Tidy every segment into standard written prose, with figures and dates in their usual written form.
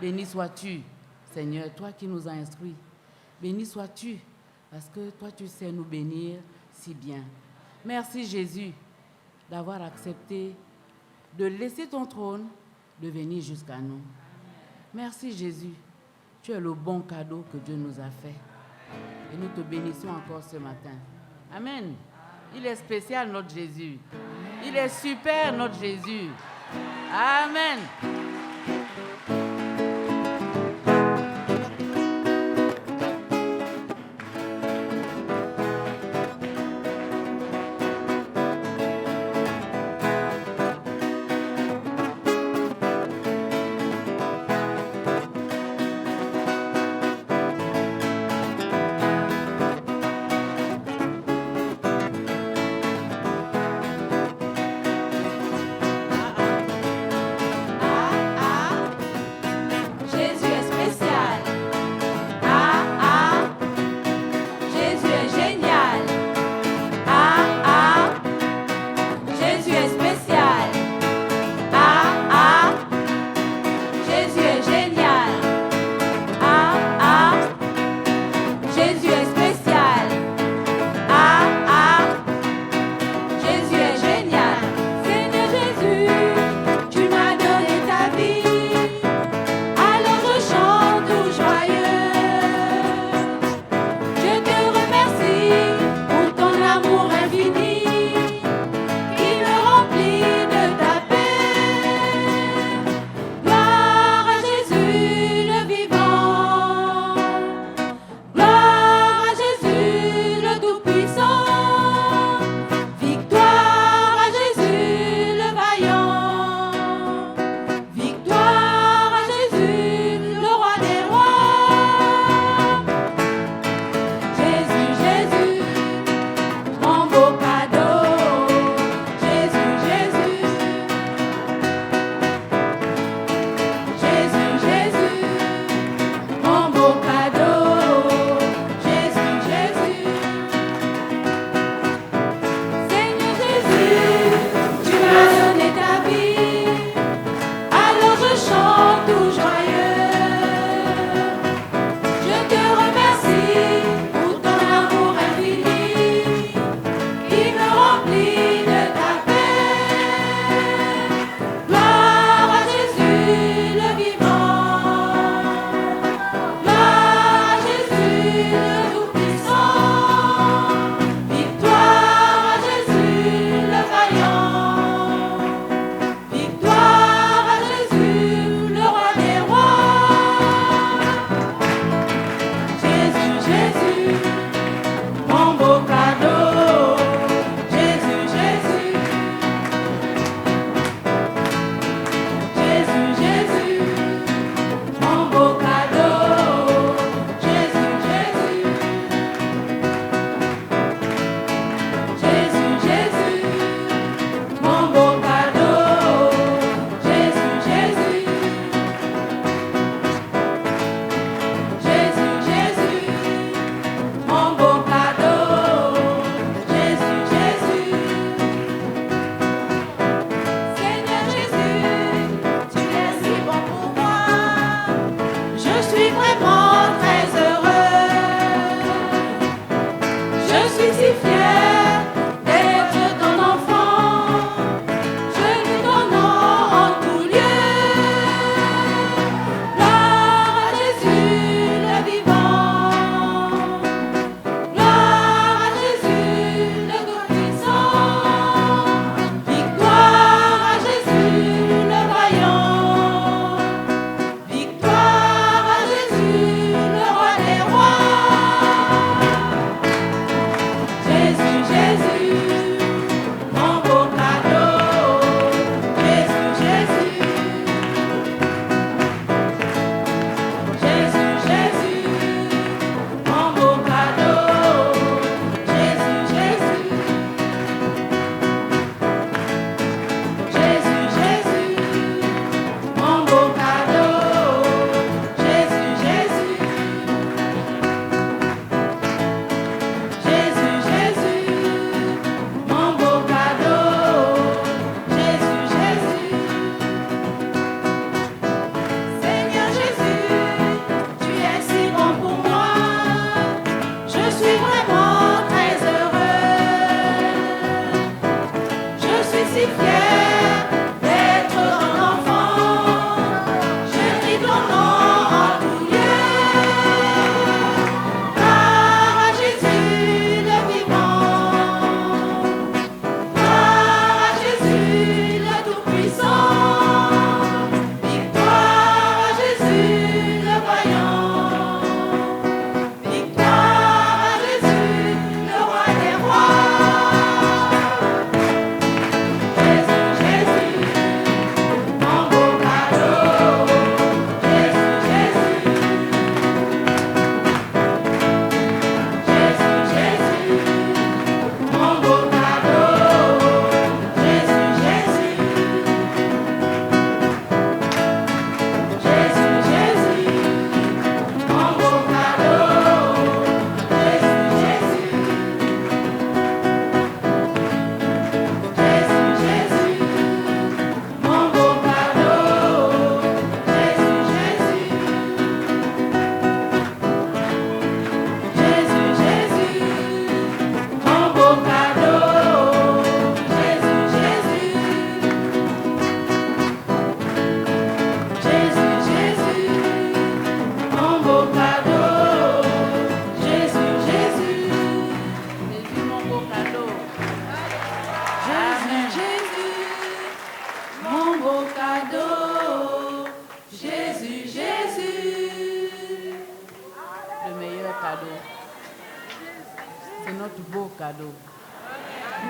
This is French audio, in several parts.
Béni sois-tu, Seigneur, toi qui nous as instruits. Béni sois-tu, parce que toi, tu sais nous bénir si bien. Merci, Jésus, d'avoir accepté de laisser ton trône, de venir jusqu'à nous. Merci, Jésus. Tu es le bon cadeau que Dieu nous a fait. Et nous te bénissons encore ce matin. Amen. Il est spécial, notre Jésus. Il est super, notre Jésus. Amen.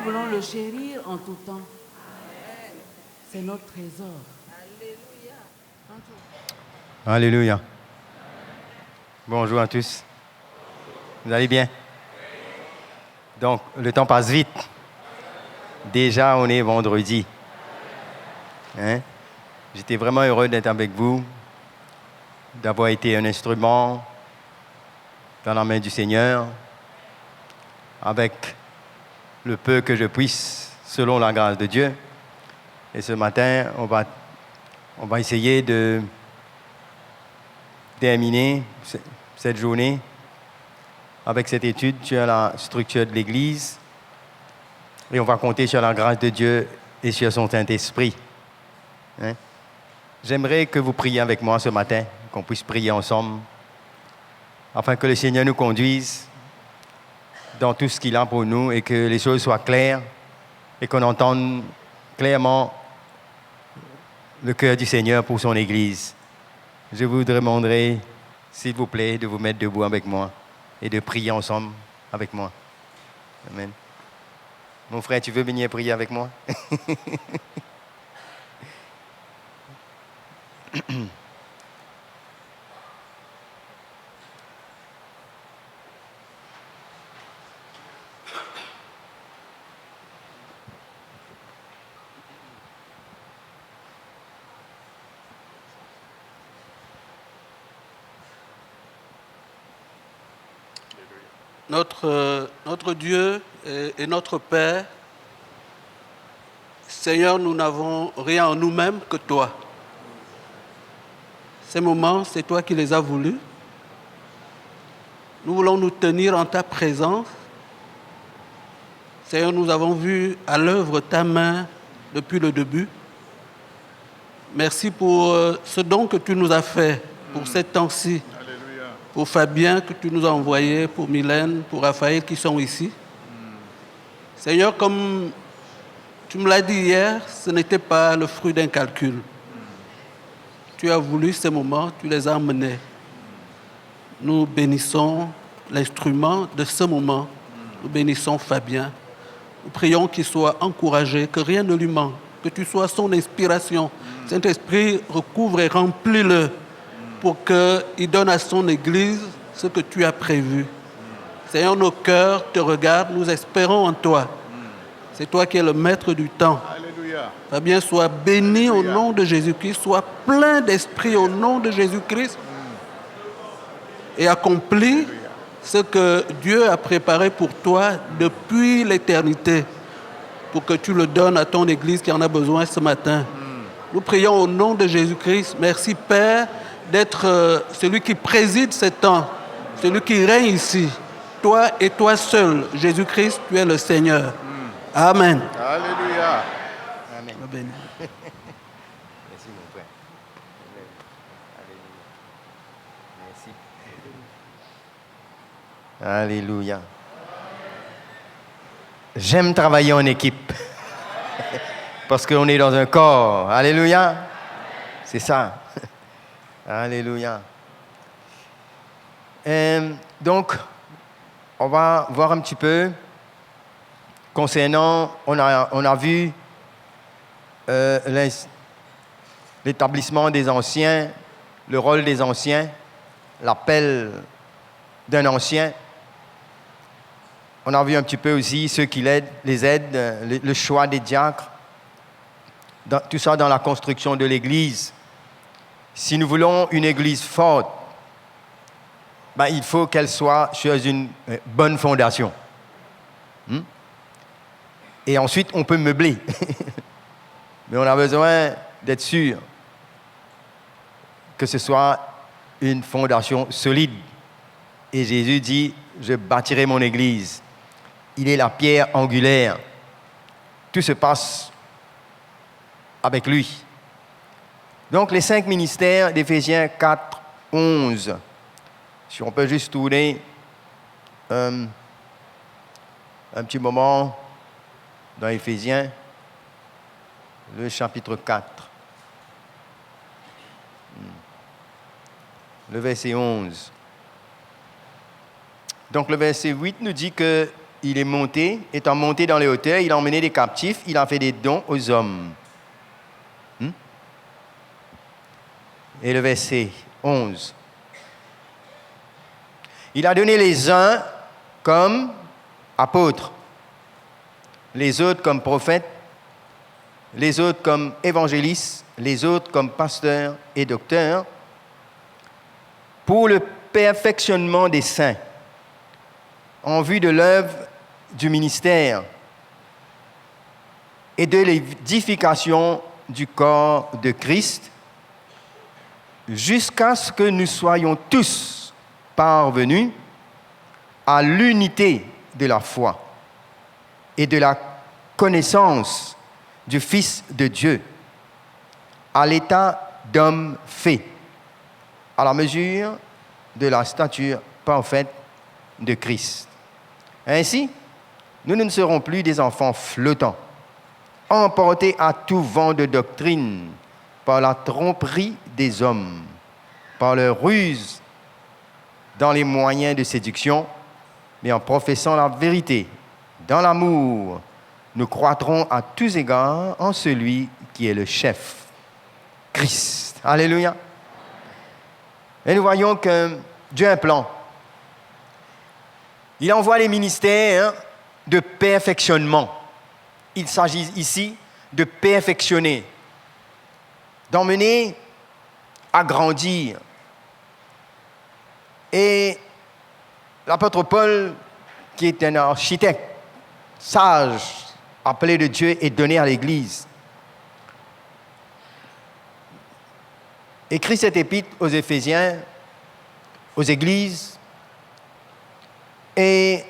nous voulons le chérir en tout temps. C'est notre trésor. Alléluia. Bonjour à tous. Vous allez bien? Donc, le temps passe vite. Déjà, on est vendredi. Hein? J'étais vraiment heureux d'être avec vous, d'avoir été un instrument dans la main du Seigneur, avec le peu que je puisse, selon la grâce de Dieu. Et ce matin, on va essayer de terminer cette journée avec cette étude sur la structure de l'Église. Et on va compter sur la grâce de Dieu et sur son Saint-Esprit. Hein? J'aimerais que vous priez avec moi ce matin, qu'on puisse prier ensemble, afin que le Seigneur nous conduise dans tout ce qu'il a pour nous et que les choses soient claires et qu'on entende clairement le cœur du Seigneur pour son Église. Je vous demanderai, s'il vous plaît, de vous mettre debout avec moi et de prier ensemble avec moi. Amen. Mon frère, tu veux venir prier avec moi? Notre Dieu et notre Père, Seigneur, nous n'avons rien en nous-mêmes que toi. Ces moments, c'est toi qui les as voulus. Nous voulons nous tenir en ta présence. Seigneur, nous avons vu à l'œuvre ta main depuis le début. Merci pour ce don que tu nous as fait pour ces temps-ci. Pour Fabien que tu nous as envoyé, pour Mylène, pour Raphaël qui sont ici. Seigneur, comme tu me l'as dit hier, ce n'était pas le fruit d'un calcul. Tu as voulu ces moments, tu les as emmenés. Nous bénissons l'instrument de ce moment. Nous bénissons Fabien. Nous prions qu'il soit encouragé, que rien ne lui manque, que tu sois son inspiration. Saint-Esprit, recouvre et remplis-le pour qu'il donne à son Église ce que tu as prévu. Seigneur, nos cœurs te regardent, nous espérons en toi. C'est toi qui es le maître du temps. Alléluia. Fabien, sois béni au nom de Jésus-Christ, sois plein d'esprit au nom de Jésus-Christ et accomplis ce que Dieu a préparé pour toi depuis l'éternité pour que tu le donnes à ton Église qui en a besoin ce matin. Nous prions au nom de Jésus-Christ. Merci Père d'être celui qui préside ces temps, celui qui règne ici. Toi et toi seul, Jésus-Christ, tu es le Seigneur. Amen. Alléluia. Amen. Béni. Merci, mon frère. Alléluia. Merci. Alléluia. J'aime travailler en équipe. Parce qu'on est dans un corps. Alléluia. C'est ça. Alléluia. Donc, on va voir un petit peu concernant, on a vu l'établissement des anciens, le rôle des anciens, l'appel d'un ancien. On a vu un petit peu aussi ceux qui les aident, le choix des diacres, tout ça dans la construction de l'Église. Si nous voulons une Église forte, il faut qu'elle soit sur une bonne fondation. Et ensuite, on peut meubler. Mais on a besoin d'être sûr que ce soit une fondation solide. Et Jésus dit, je bâtirai mon Église. Il est la pierre angulaire. Tout se passe avec lui. Donc, les 5 ministères d'Éphésiens 4, 11. Si on peut juste tourner un petit moment dans Éphésiens, le chapitre 4. Le verset 11. Donc, le verset 8 nous dit que il est monté, étant monté dans les hauteurs, il a emmené des captifs, il a fait des dons aux hommes. Et le verset 11. Il a donné les uns comme apôtres, les autres comme prophètes, les autres comme évangélistes, les autres comme pasteurs et docteurs, pour le perfectionnement des saints, en vue de l'œuvre du ministère et de l'édification du corps de Christ, jusqu'à ce que nous soyons tous parvenus à l'unité de la foi et de la connaissance du Fils de Dieu, à l'état d'homme fait, à la mesure de la stature parfaite de Christ. Ainsi, nous ne serons plus des enfants flottants, emportés à tout vent de doctrine par la tromperie des hommes, par leur ruse dans les moyens de séduction, mais en professant la vérité, dans l'amour, nous croîtrons à tous égards en celui qui est le chef, Christ. Alléluia. Et nous voyons que Dieu a un plan. Il envoie les ministères de perfectionnement. Il s'agit ici de perfectionner, d'emmener à grandir. Et l'apôtre Paul, qui est un architecte sage, appelé de Dieu et donné à l'Église, écrit cette épître aux Éphésiens, aux églises, et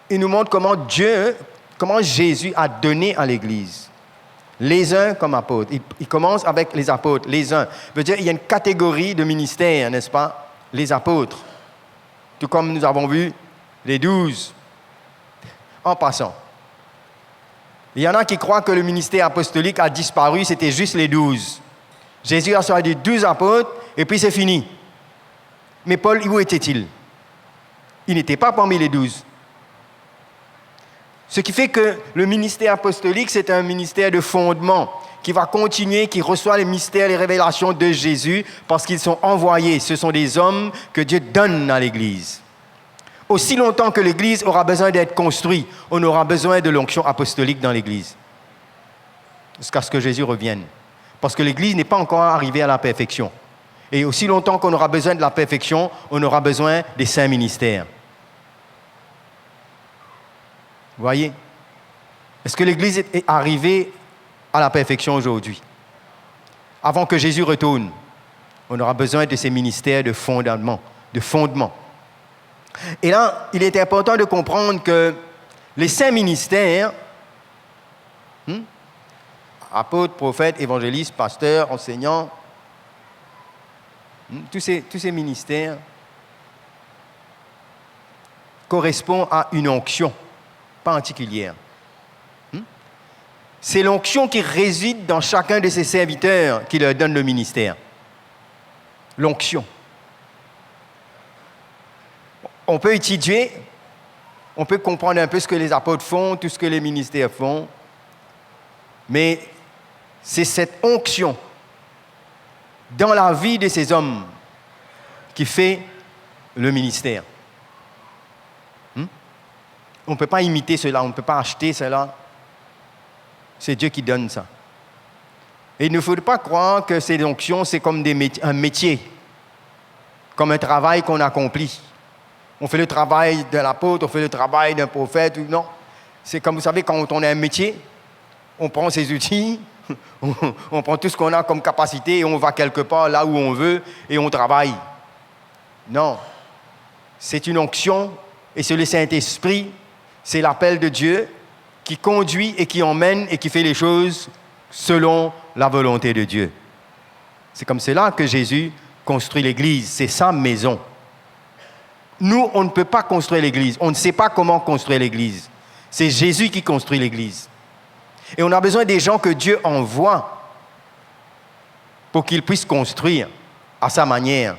il nous montre comment Jésus a donné à l'Église. Les uns comme apôtres. Il commence avec les apôtres, les uns. Veut dire, il y a une catégorie de ministères, n'est-ce pas? Les apôtres. Tout comme nous avons vu les 12. En passant. Il y en a qui croient que le ministère apostolique a disparu, c'était juste les 12. Jésus a choisi 12 apôtres, et puis c'est fini. Mais Paul, où était-il? Il n'était pas parmi les 12. Ce qui fait que le ministère apostolique, c'est un ministère de fondement qui va continuer, qui reçoit les mystères, les révélations de Jésus parce qu'ils sont envoyés. Ce sont des hommes que Dieu donne à l'Église. Aussi longtemps que l'Église aura besoin d'être construite, on aura besoin de l'onction apostolique dans l'Église. Jusqu'à ce que Jésus revienne. Parce que l'Église n'est pas encore arrivée à la perfection. Et aussi longtemps qu'on aura besoin de la perfection, on aura besoin des saints ministères. Vous voyez? Est-ce que l'Église est arrivée à la perfection aujourd'hui? Avant que Jésus retourne, on aura besoin de ces ministères de fondement. Et là, il est important de comprendre que les saints ministères, apôtres, prophètes, évangélistes, pasteurs, enseignants, tous ces ministères correspondent à une onction particulière. C'est l'onction qui réside dans chacun de ces serviteurs qui leur donne le ministère. L'onction. On peut étudier, on peut comprendre un peu ce que les apôtres font, tout ce que les ministères font, mais c'est cette onction dans la vie de ces hommes qui fait le ministère. On ne peut pas imiter cela, on ne peut pas acheter cela. C'est Dieu qui donne ça. Et il ne faut pas croire que ces onctions, c'est comme un métier, comme un travail qu'on accomplit. On fait le travail de l'apôtre, on fait le travail d'un prophète. Non. C'est comme, vous savez, quand on a un métier, on prend ses outils, on prend tout ce qu'on a comme capacité et on va quelque part là où on veut et on travaille. Non. C'est une onction et c'est le Saint-Esprit, c'est l'appel de Dieu qui conduit et qui emmène et qui fait les choses selon la volonté de Dieu. C'est comme cela que Jésus construit l'Église. C'est sa maison. Nous, on ne peut pas construire l'Église. On ne sait pas comment construire l'Église. C'est Jésus qui construit l'Église. Et on a besoin des gens que Dieu envoie pour qu'ils puissent construire à sa manière.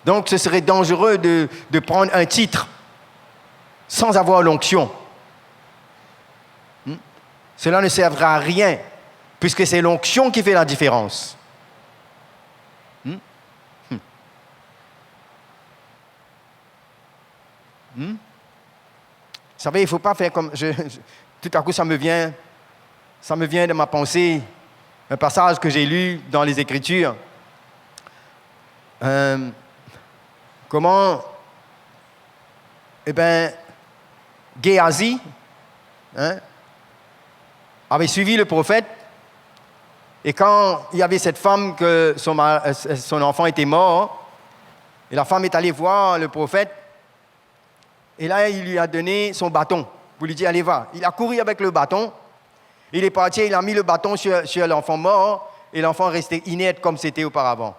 Donc, ce serait dangereux de prendre un titre sans avoir l'onction, cela ne servira à rien, puisque c'est l'onction qui fait la différence. Vous savez, il ne faut pas faire comme... tout à coup, ça me vient de ma pensée, un passage que j'ai lu dans les Écritures. Comment... Géasi avait suivi le prophète, et quand il y avait cette femme que son enfant était mort, et la femme est allée voir le prophète, et là, il lui a donné son bâton pour lui dire, allez, va. Il a couru avec le bâton, il est parti, il a mis le bâton sur l'enfant mort, et l'enfant restait inerte comme c'était auparavant.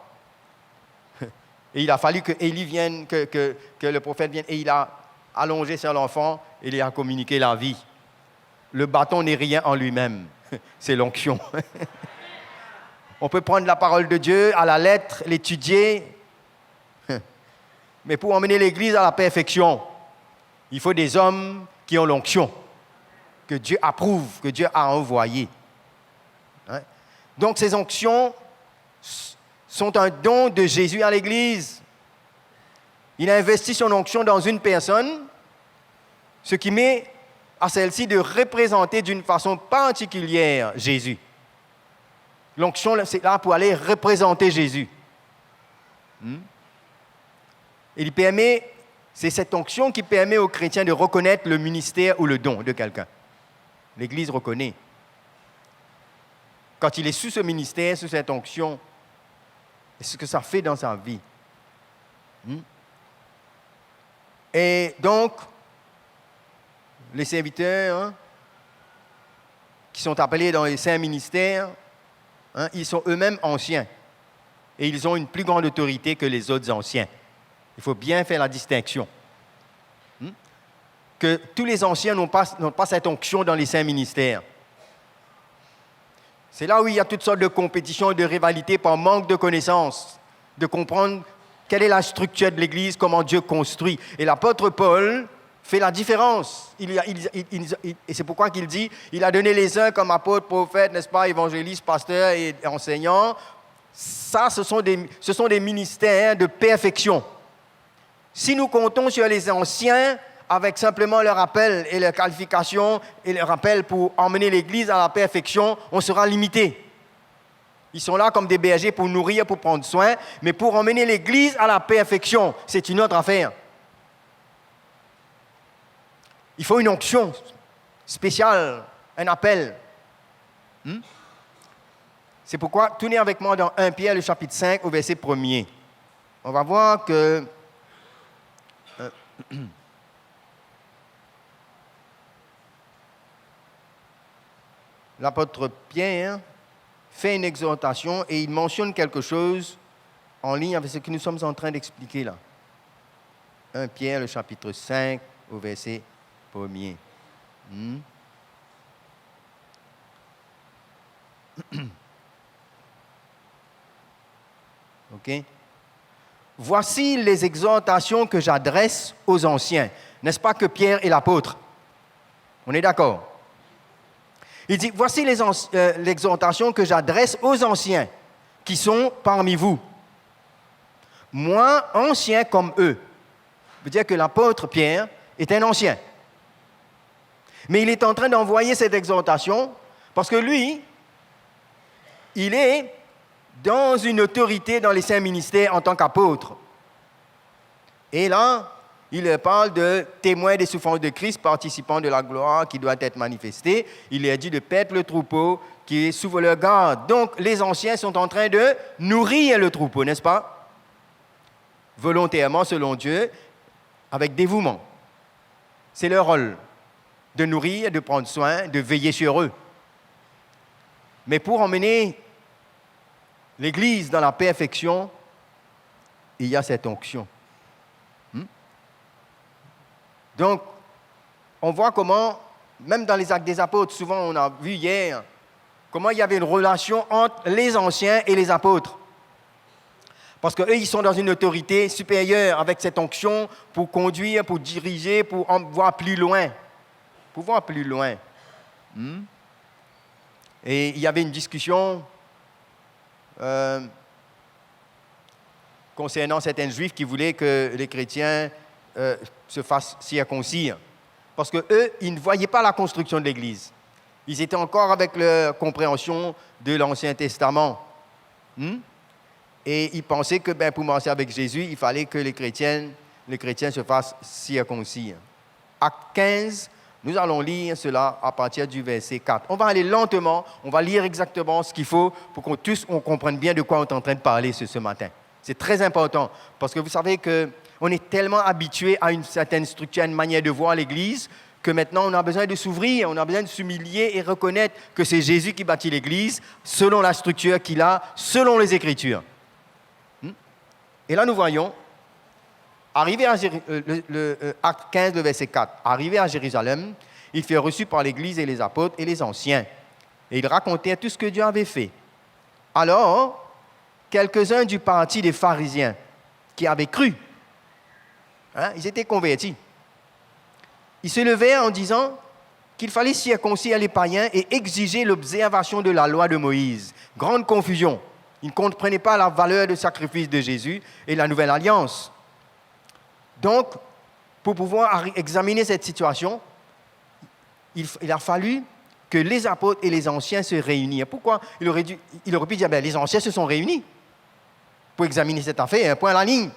Et il a fallu que Élie vienne, que le prophète vienne, et il a allongé sur l'enfant, et il a communiqué la vie. Le bâton n'est rien en lui-même, c'est l'onction. On peut prendre la parole de Dieu à la lettre, l'étudier, mais pour emmener l'Église à la perfection, il faut des hommes qui ont l'onction, que Dieu approuve, que Dieu a envoyé. Donc ces onctions sont un don de Jésus à l'Église. Il a investi son onction dans une personne, ce qui met à celle-ci de représenter d'une façon particulière Jésus. L'onction, c'est là pour aller représenter Jésus. Il permet, c'est cette onction qui permet aux chrétiens de reconnaître le ministère ou le don de quelqu'un. L'Église reconnaît. Quand il est sous ce ministère, sous cette onction, et ce que ça fait dans sa vie. Et donc, les serviteurs qui sont appelés dans les saints ministères, ils sont eux-mêmes anciens. Et ils ont une plus grande autorité que les autres anciens. Il faut bien faire la distinction. Que tous les anciens n'ont pas cette onction dans les saints ministères. C'est là où il y a toutes sortes de compétitions et de rivalités par manque de connaissances, de comprendre quelle est la structure de l'Église, comment Dieu construit. Et l'apôtre Paul fait la différence. Et c'est pourquoi qu'il dit, il a donné les uns comme apôtres, prophètes, n'est-ce pas, évangélistes, pasteurs et enseignants. Ça, ce sont des ministères de perfection. Si nous comptons sur les anciens, avec simplement leur appel et leur qualification et leur appel pour emmener l'Église à la perfection, on sera limité. Ils sont là comme des bergers pour nourrir, pour prendre soin, mais pour emmener l'Église à la perfection, c'est une autre affaire. Il faut une onction spéciale, un appel. C'est pourquoi, tournez avec moi dans 1 Pierre, le chapitre 5, au verset 1er. On va voir que... l'apôtre Pierre fait une exhortation et il mentionne quelque chose en ligne avec ce que nous sommes en train d'expliquer là. 1 Pierre, le chapitre 5, au verset 1er. OK? Voici les exhortations que j'adresse aux anciens. N'est-ce pas que Pierre est l'apôtre? On est d'accord? Il dit, voici l'exhortation que j'adresse aux anciens qui sont parmi vous. Moi, ancien comme eux. Ça veut dire que l'apôtre Pierre est un ancien. Mais il est en train d'envoyer cette exhortation parce que lui, il est dans une autorité dans les saints ministères en tant qu'apôtre. Et là, il leur parle de témoins des souffrances de Christ, participants de la gloire qui doit être manifestée. Il leur dit de paître le troupeau qui est sous leur garde. Donc, les anciens sont en train de nourrir le troupeau, n'est-ce pas? Volontairement, selon Dieu, avec dévouement. C'est leur rôle, de nourrir, de prendre soin, de veiller sur eux. Mais pour emmener l'Église dans la perfection, il y a cette onction. Donc, on voit comment, même dans les Actes des Apôtres, souvent on a vu hier, comment il y avait une relation entre les anciens et les apôtres. Parce qu'eux, ils sont dans une autorité supérieure avec cette onction pour conduire, pour diriger, pour voir plus loin. Pour voir plus loin. Et il y avait une discussion concernant certains juifs qui voulaient que les chrétiens se fassent circoncire. Parce qu'eux, ils ne voyaient pas la construction de l'Église. Ils étaient encore avec leur compréhension de l'Ancien Testament. Et ils pensaient que pour marcher avec Jésus, il fallait que les chrétiens se fassent circoncire. Acte 15, nous allons lire cela à partir du verset 4. On va aller lentement, on va lire exactement ce qu'il faut pour qu'on tous comprenne bien de quoi on est en train de parler ce matin. C'est très important, parce que vous savez qu'on est tellement habitué à une certaine structure, à une manière de voir l'Église, que maintenant on a besoin de s'ouvrir, on a besoin de s'humilier et reconnaître que c'est Jésus qui bâtit l'Église, selon la structure qu'il a, selon les Écritures. Et là, nous voyons, arrivé à Acte 15, le verset 4, arrivé à Jérusalem, il fut reçu par l'Église et les apôtres et les anciens. Et il racontait tout ce que Dieu avait fait. Alors, quelques-uns du parti des pharisiens qui avaient cru, ils étaient convertis, ils se levèrent en disant qu'il fallait circoncire les païens et exiger l'observation de la loi de Moïse. Grande confusion. Ils ne comprenaient pas la valeur du sacrifice de Jésus et la nouvelle alliance. Donc, pour pouvoir examiner cette situation, il a fallu que les apôtres et les anciens se réunissent. Pourquoi? Il aurait pu dire, les anciens se sont réunis pour examiner cette affaire, un point à la ligne.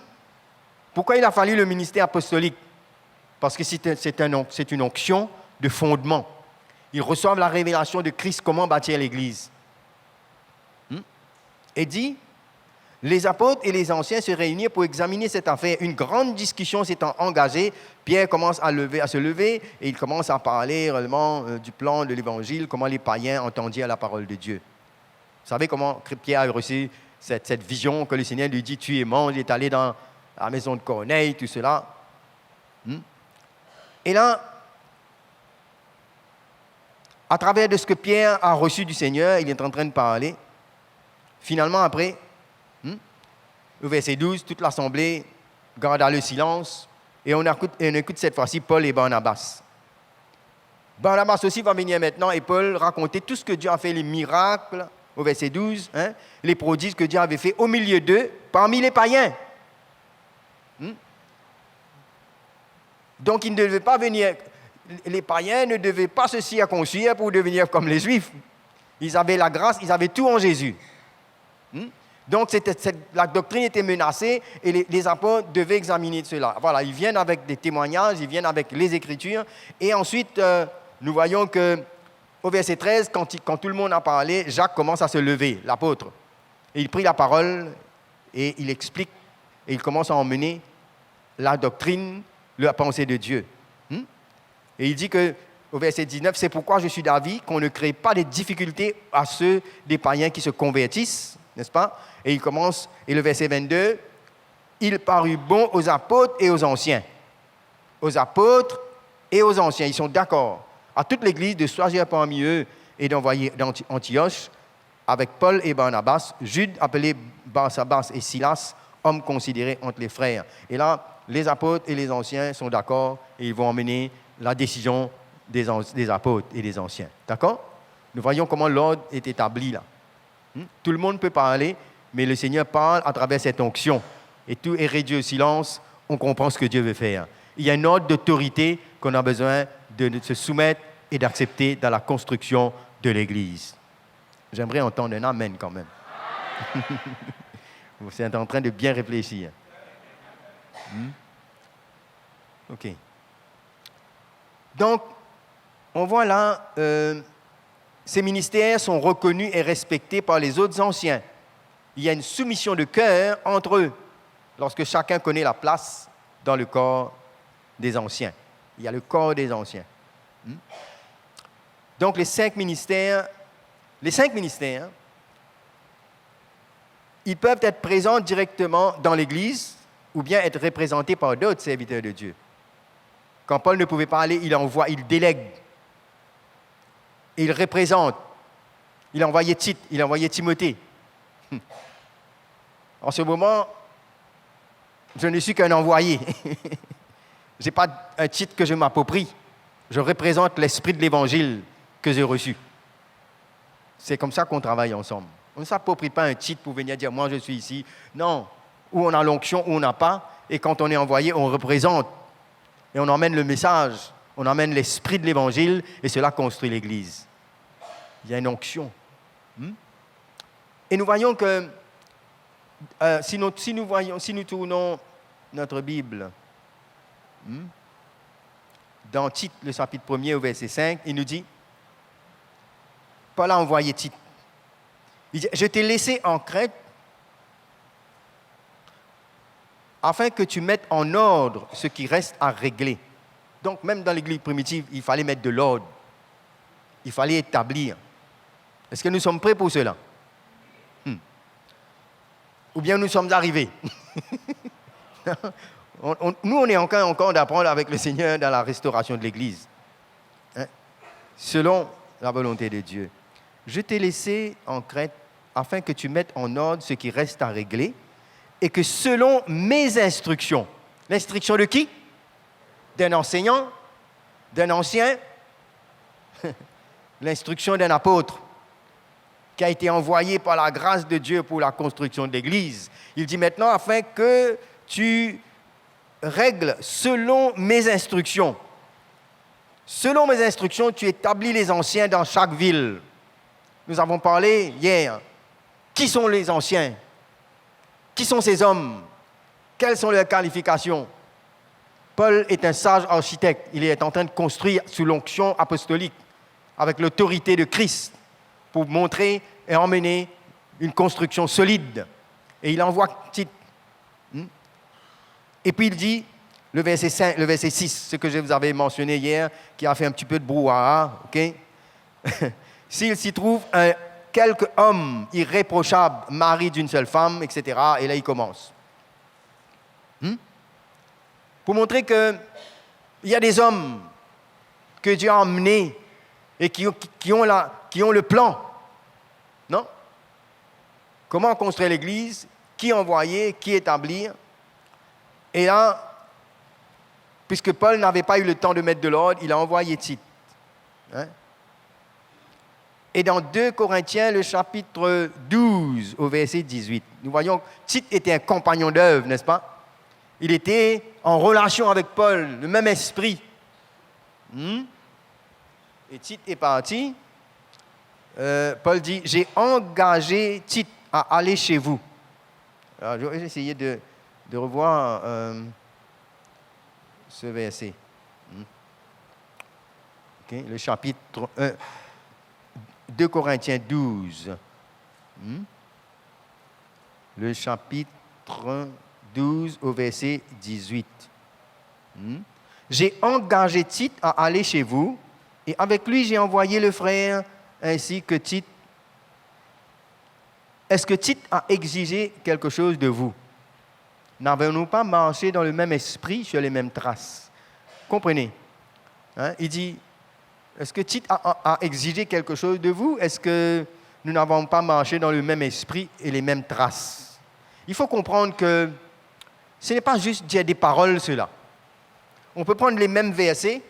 Pourquoi il a fallu le ministère apostolique? Parce que c'est une onction de fondement. Ils reçoivent la révélation de Christ, comment bâtir l'Église. Et dit, les apôtres et les anciens se réunirent pour examiner cette affaire. Une grande discussion s'étant engagée. Pierre commence à se lever et il commence à parler réellement du plan de l'Évangile, comment les païens entendirent la parole de Dieu. Vous savez comment Pierre a reçu cette vision que le Seigneur lui dit, tu es mange, il est allé dans la maison de Corneille, tout cela. Et là, à travers de ce que Pierre a reçu du Seigneur, il est en train de parler. Finalement, après, au verset 12, toute l'assemblée garda le silence et on écoute cette fois-ci Paul et Barnabas. Barnabas aussi va venir maintenant et Paul raconter tout ce que Dieu a fait, les miracles, au verset 12, les prodiges que Dieu avait fait au milieu d'eux, parmi les païens. Donc, ils ne devaient pas venir, les païens ne devaient pas se circoncire pour devenir comme les Juifs. Ils avaient la grâce, ils avaient tout en Jésus. Donc, la doctrine était menacée et les apôtres devaient examiner cela. Voilà, ils viennent avec des témoignages, ils viennent avec les Écritures. Et ensuite, nous voyons qu'au verset 13, quand tout le monde a parlé, Jacques commence à se lever, l'apôtre. Et il prit la parole et il explique et il commence à emmener la doctrine, la pensée de Dieu. Et il dit qu'au verset 19, c'est pourquoi je suis d'avis qu'on ne crée pas de difficultés à ceux des païens qui se convertissent, n'est-ce pas? Et il commence, et le verset 22, il parut bon aux apôtres et aux anciens. Aux apôtres et aux anciens, ils sont d'accord. À toute l'Église de choisir parmi eux et d'envoyer dans Antioche avec Paul et Barnabas, Jude appelé Barsabas et Silas, hommes considérés entre les frères. Et là, les apôtres et les anciens sont d'accord et ils vont emmener la décision des apôtres et des anciens. D'accord? Nous voyons comment l'ordre est établi là. Tout le monde peut parler, mais le Seigneur parle à travers cette onction. Et tout est réduit au silence, on comprend ce que Dieu veut faire. Il y a une ordre d'autorité qu'on a besoin de se soumettre et d'accepter dans la construction de l'Église. J'aimerais entendre un amen quand même. Vous êtes en train de bien réfléchir. OK. Donc, on voit là, ces ministères sont reconnus et respectés par les autres anciens. Il y a une soumission de cœur entre eux, lorsque chacun connaît la place dans le corps des anciens. Il y a le corps des anciens. Donc, les cinq ministères, ils peuvent être présents directement dans l'Église ou bien être représentés par d'autres serviteurs de Dieu. Quand Paul ne pouvait pas aller, il envoie, il délègue. Il représente. Il a envoyé Tite, il a envoyé Timothée. En ce moment, je ne suis qu'un envoyé. Je n'ai pas un titre que je m'approprie. Je représente l'esprit de l'Évangile que j'ai reçu. C'est comme ça qu'on travaille ensemble. On ne s'approprie pas un titre pour venir dire « moi je suis ici ». Non, où on a l'onction, où on n'a pas. Et quand on est envoyé, on représente. Et on emmène le message, on emmène l'esprit de l'Évangile et cela construit l'Église. Il y a une onction. Et nous voyons que si nous tournons notre Bible dans Tite, le chapitre 1er au verset 5, il nous dit, Paul a envoyé Tite. Il dit, je t'ai laissé en Crète afin que tu mettes en ordre ce qui reste à régler. Donc, même dans l'Église primitive, il fallait mettre de l'ordre. Il fallait établir. Est-ce que nous sommes prêts pour cela? Ou bien nous sommes arrivés? Nous, on est encore d'apprendre avec le Seigneur dans la restauration de l'Église. Selon la volonté de Dieu. Je t'ai laissé en Crète afin que tu mettes en ordre ce qui reste à régler et que selon mes instructions, l'instruction de qui? D'un enseignant, d'un ancien, l'instruction d'un apôtre qui a été envoyé par la grâce de Dieu pour la construction de l'Église. Il dit maintenant, afin que tu règles selon mes instructions. Selon mes instructions, tu établis les anciens dans chaque ville. Nous avons parlé hier. Qui sont les anciens? Qui sont ces hommes? Quelles sont leurs qualifications? Paul est un sage architecte. Il est en train de construire sous l'onction apostolique, avec l'autorité de Christ, pour montrer et emmener une construction solide. Et il envoie Tite. Et puis il dit, le verset 6, ce que je vous avais mentionné hier, qui a fait un petit peu de brouhaha, ok? S'il s'y trouve quelque homme irréprochable, mari d'une seule femme, etc., et là il commence. Pour montrer qu'il y a des hommes que Dieu a emmenés et qui ont le plan. Non? Comment construire l'Église? Qui envoyer? Qui établir? Et là, puisque Paul n'avait pas eu le temps de mettre de l'ordre, il a envoyé Tite. Et dans 2 Corinthiens, le chapitre 12, au verset 18, nous voyons que Tite était un compagnon d'œuvre, n'est-ce pas? Il était en relation avec Paul, le même esprit. Et Tite est parti. Paul dit, j'ai engagé Tite à aller chez vous. Alors, je vais essayer de revoir ce verset. Okay, le chapitre 2 Corinthiens 12. Le chapitre 12 au verset 18. J'ai engagé Tite à aller chez vous, et avec lui j'ai envoyé le frère ainsi que Tite. Est-ce que Tite a exigé quelque chose de vous? N'avons-nous pas marché dans le même esprit, sur les mêmes traces? Comprenez? Il dit, est-ce que Tite a exigé quelque chose de vous? Est-ce que nous n'avons pas marché dans le même esprit et les mêmes traces? Il faut comprendre que ce n'est pas juste dire des paroles, cela. On peut prendre les mêmes versets,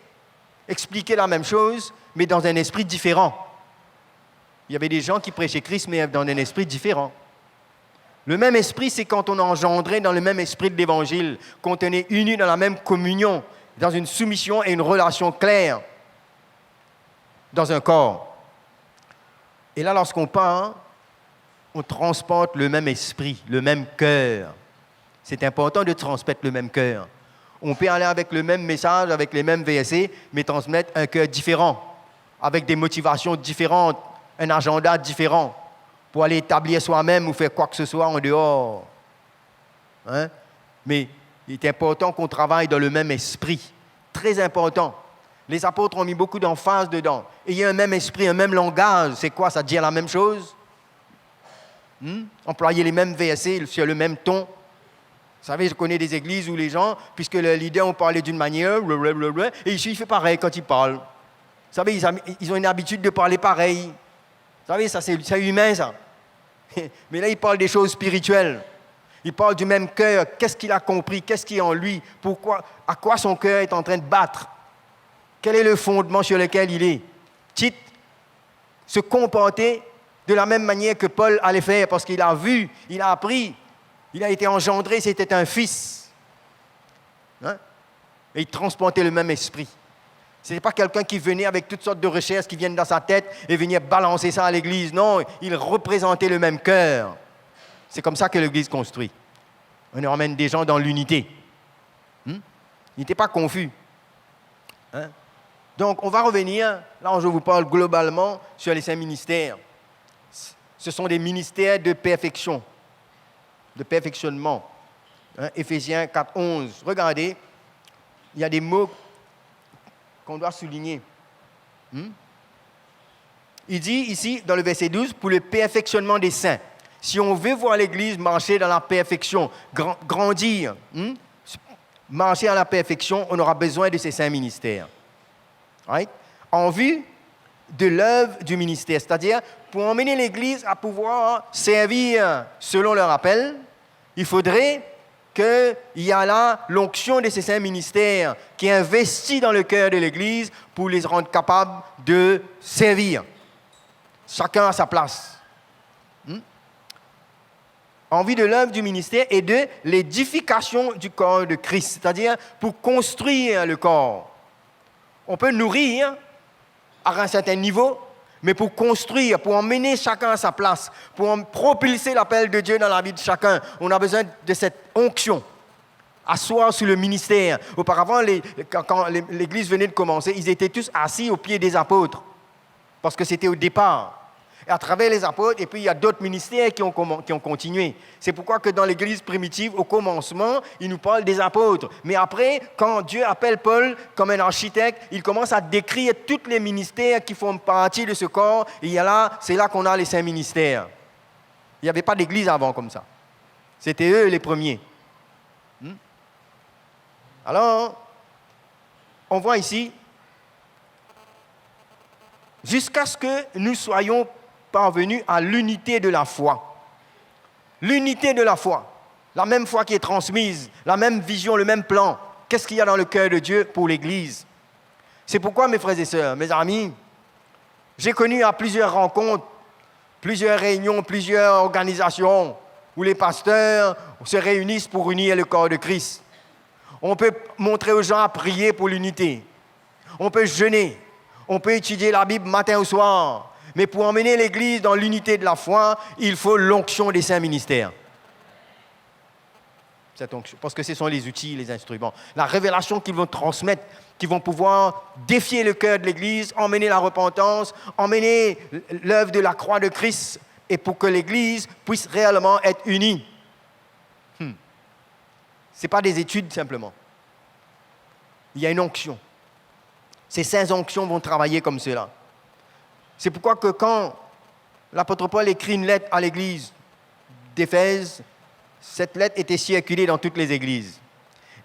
expliquer la même chose, mais dans un esprit différent. Il y avait des gens qui prêchaient Christ, mais dans un esprit différent. Le même esprit, c'est quand on est engendré dans le même esprit de l'Évangile, quand on est unis dans la même communion, dans une soumission et une relation claire, dans un corps. Et là, lorsqu'on part, on transporte le même esprit, le même cœur. C'est important de transmettre le même cœur. On peut aller avec le même message, avec les mêmes versets, mais transmettre un cœur différent, avec des motivations différentes, un agenda différent, pour aller établir soi-même ou faire quoi que ce soit en dehors. Mais il est important qu'on travaille dans le même esprit. Très important. Les apôtres ont mis beaucoup d'emphase dedans. Et il y a un même esprit, un même langage. C'est quoi? Ça dit la même chose? Employer les mêmes versets sur le même ton. Vous savez, je connais des églises où les gens, puisque les leaders ont parlé d'une manière, et ici, il fait pareil quand il parle. Vous savez, ils ont une habitude de parler pareil. Vous savez, ça, c'est humain, ça. Mais là, il parle des choses spirituelles. Il parle du même cœur. Qu'est-ce qu'il a compris? Qu'est-ce qui est en lui? Pourquoi? À quoi son cœur est en train de battre? Quel est le fondement sur lequel il est? Tite se comporter de la même manière que Paul allait faire, parce qu'il a vu, il a appris, il a été engendré, c'était un fils. Hein? Et il transplantait le même esprit. Ce n'est pas quelqu'un qui venait avec toutes sortes de recherches qui viennent dans sa tête et venait balancer ça à l'Église. Non, il représentait le même cœur. C'est comme ça que l'Église construit. On emmène des gens dans l'unité. Il n'était pas confus. Hein? Donc, on va revenir, là où je vous parle globalement, sur les 5 ministères. Ce sont des ministères de perfection, de perfectionnement. Hein? Éphésiens 4, 11. Regardez, il y a des mots qu'on doit souligner. Il dit ici, dans le verset 12, pour le perfectionnement des saints. Si on veut voir l'Église marcher dans la perfection, grandir, marcher à la perfection, on aura besoin de ces 5 ministères. Right? En vue de l'œuvre du ministère, c'est-à-dire pour emmener l'Église à pouvoir servir selon leur appel, il faudrait qu'il y a là l'onction de ces 5 ministères qui est investie dans le cœur de l'Église pour les rendre capables de servir. Chacun à sa place. En vue de l'œuvre du ministère et de l'édification du corps de Christ, c'est-à-dire pour construire le corps. On peut nourrir à un certain niveau, mais pour construire, pour emmener chacun à sa place, pour propulser l'appel de Dieu dans la vie de chacun, on a besoin de cette onction. Asseoir sur le ministère. Auparavant, quand l'Église venait de commencer, ils étaient tous assis aux pieds des apôtres, parce que c'était au départ. Et à travers les apôtres, et puis il y a d'autres ministères qui ont continué. C'est pourquoi que dans l'Église primitive, au commencement, il nous parle des apôtres. Mais après, quand Dieu appelle Paul comme un architecte, il commence à décrire tous les ministères qui font partie de ce corps. Et c'est là qu'on a les 5 ministères. Il n'y avait pas d'Église avant comme ça. C'était eux les premiers. Alors, on voit ici, jusqu'à ce que nous soyons parvenus à l'unité de la foi. L'unité de la foi. La même foi qui est transmise, la même vision, le même plan. Qu'est-ce qu'il y a dans le cœur de Dieu pour l'Église? C'est pourquoi, mes frères et sœurs, mes amis, j'ai connu à plusieurs rencontres, plusieurs réunions, plusieurs organisations où les pasteurs se réunissent pour unir le corps de Christ. On peut montrer aux gens à prier pour l'unité. On peut jeûner. On peut étudier la Bible matin au soir. Mais pour emmener l'Église dans l'unité de la foi, il faut l'onction des 5 ministères. Cette onction, parce que ce sont les outils, les instruments. La révélation qu'ils vont transmettre, qui vont pouvoir défier le cœur de l'Église, emmener la repentance, emmener l'œuvre de la croix de Christ, et pour que l'Église puisse réellement être unie. Ce n'est pas des études simplement. Il y a une onction. Ces 5 onctions vont travailler comme cela. C'est pourquoi que quand l'apôtre Paul écrit une lettre à l'église d'Éphèse, cette lettre était circulée dans toutes les églises.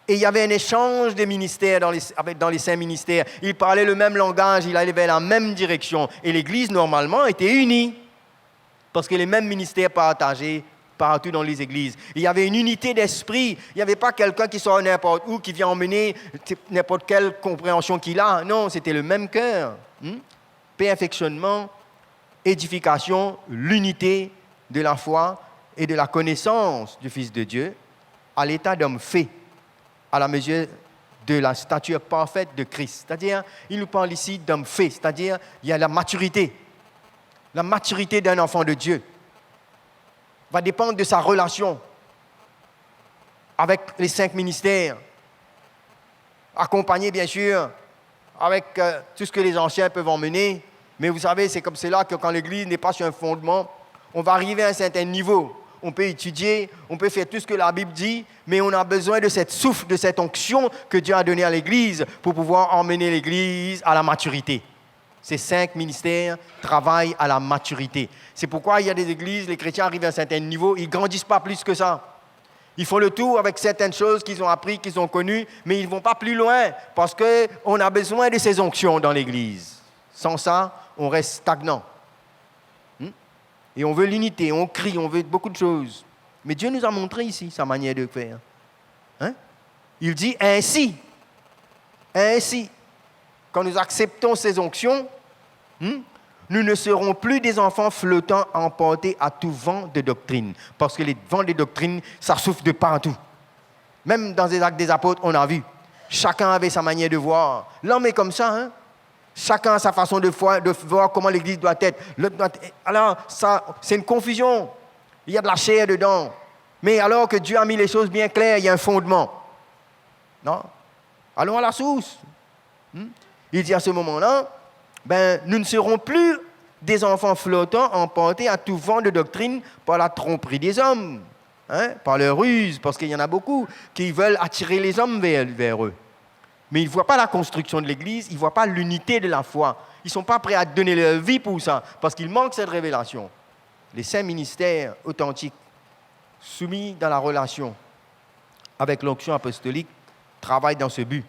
Et il y avait un échange des ministères dans les 5 ministères. Ils parlaient le même langage, ils allaient vers la même direction. Et l'église, normalement, était unie. Parce que les mêmes ministères partageaient partout dans les églises. Il y avait une unité d'esprit. Il n'y avait pas quelqu'un qui sort n'importe où, qui vient emmener n'importe quelle compréhension qu'il a. Non, c'était le même cœur. Perfectionnement, édification, l'unité de la foi et de la connaissance du Fils de Dieu à l'état d'homme fait, à la mesure de la stature parfaite de Christ. C'est-à-dire, il nous parle ici d'homme fait, c'est-à-dire, il y a la maturité d'un enfant de Dieu va dépendre de sa relation avec les 5 ministères, accompagné bien sûr avec tout ce que les anciens peuvent emmener. Mais vous savez, c'est comme cela que quand l'Église n'est pas sur un fondement, on va arriver à un certain niveau. On peut étudier, on peut faire tout ce que la Bible dit, mais on a besoin de cette souffle, de cette onction que Dieu a donnée à l'Église pour pouvoir emmener l'Église à la maturité. Ces 5 ministères travaillent à la maturité. C'est pourquoi il y a des églises, les chrétiens arrivent à un certain niveau, ils ne grandissent pas plus que ça. Ils font le tour avec certaines choses qu'ils ont appris, qu'ils ont connues, mais ils ne vont pas plus loin parce qu'on a besoin de ces onctions dans l'Église. Sans ça, on reste stagnant. Et on veut l'unité, on crie, on veut beaucoup de choses. Mais Dieu nous a montré ici sa manière de faire. Hein? Il dit ainsi, quand nous acceptons ces onctions, nous ne serons plus des enfants flottants emportés à tout vent de doctrine. Parce que les vents de doctrine, ça souffle de partout. Même dans les actes des apôtres, on a vu. Chacun avait sa manière de voir. L'homme est comme ça, hein? Chacun a sa façon de voir comment l'Église doit être. Alors, ça, c'est une confusion. Il y a de la chair dedans. Mais alors que Dieu a mis les choses bien claires, il y a un fondement. Non? Allons à la source. Il dit à ce moment-là, nous ne serons plus des enfants flottants emportés à tout vent de doctrine par la tromperie des hommes, hein, par leur ruse, parce qu'il y en a beaucoup qui veulent attirer les hommes vers eux. Mais ils ne voient pas la construction de l'Église, ils ne voient pas l'unité de la foi. Ils ne sont pas prêts à donner leur vie pour ça, parce qu'il manque cette révélation. Les saints ministères authentiques, soumis dans la relation avec l'onction apostolique, travaillent dans ce but.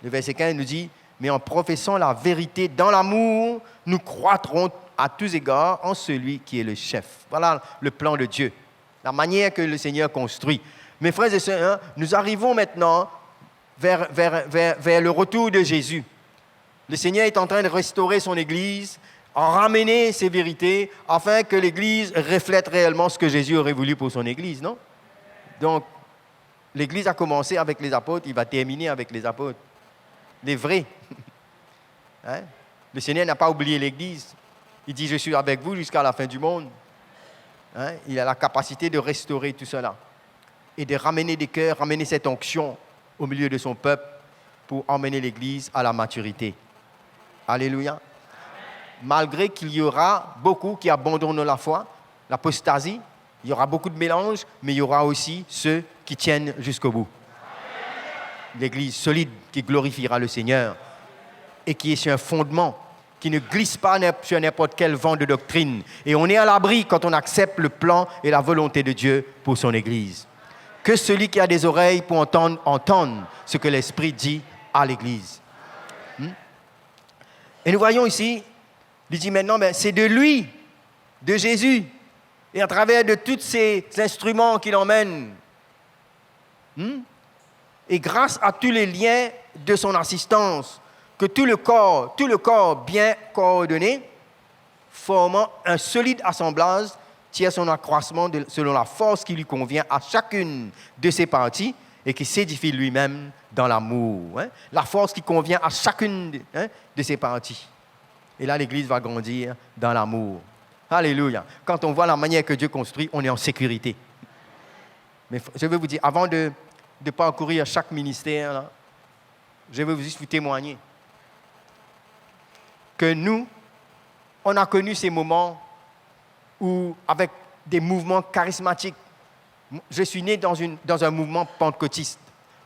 Le verset 15 nous dit, mais en professant la vérité dans l'amour, nous croîtrons à tous égards en celui qui est le chef. Voilà le plan de Dieu, la manière que le Seigneur construit. Mes frères et sœurs, nous arrivons maintenant vers le retour de Jésus. Le Seigneur est en train de restaurer son Église, en ramener ses vérités, afin que l'Église reflète réellement ce que Jésus aurait voulu pour son Église, non? Donc, l'Église a commencé avec les apôtres, il va terminer avec les apôtres. Les vrais. Hein? Le Seigneur n'a pas oublié l'Église. Il dit, je suis avec vous jusqu'à la fin du monde. Hein? Il a la capacité de restaurer tout cela et de ramener des cœurs, ramener cette onction au milieu de son peuple pour emmener l'Église à la maturité. Alléluia. Malgré qu'il y aura beaucoup qui abandonnent la foi, l'apostasie, il y aura beaucoup de mélanges, mais il y aura aussi ceux qui tiennent jusqu'au bout. L'Église solide qui glorifiera le Seigneur et qui est sur un fondement qui ne glisse pas sur n'importe quel vent de doctrine. Et on est à l'abri quand on accepte le plan et la volonté de Dieu pour son Église. Que celui qui a des oreilles pour entende ce que l'Esprit dit à l'Église. Et nous voyons ici, il dit maintenant, c'est de lui, de Jésus, et à travers de tous ces instruments qu'il emmène, et grâce à tous les liens de son assistance, que tout le corps bien coordonné, formant un solide assemblage, tire son accroissement selon la force qui lui convient à chacune de ses parties et qui s'édifie lui-même dans l'amour. Hein? La force qui convient à chacune de ses parties. Et là, l'Église va grandir dans l'amour. Alléluia. Quand on voit la manière que Dieu construit, on est en sécurité. Mais je veux vous dire, avant de parcourir chaque ministère, là, je veux juste vous témoigner que nous, on a connu ces moments où, avec des mouvements charismatiques, je suis né dans un mouvement pentecôtiste.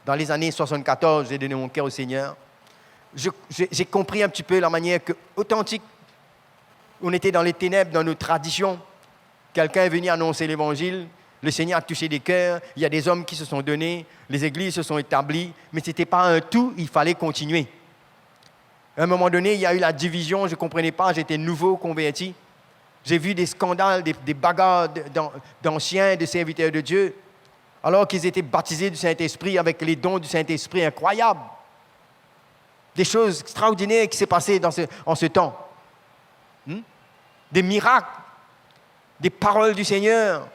Dans les années 74, j'ai donné mon cœur au Seigneur. J'ai compris un petit peu la manière authentique. On était dans les ténèbres, dans nos traditions. Quelqu'un est venu annoncer l'Évangile. Le Seigneur a touché des cœurs. Il y a des hommes qui se sont donnés. Les églises se sont établies. Mais ce n'était pas un tout, il fallait continuer. À un moment donné, il y a eu la division. Je ne comprenais pas, j'étais nouveau converti. J'ai vu des scandales, des bagarres d'anciens, de serviteurs de Dieu, alors qu'ils étaient baptisés du Saint-Esprit avec les dons du Saint-Esprit incroyables. Des choses extraordinaires qui s'est passées en ce temps. Des miracles, des paroles du Seigneur.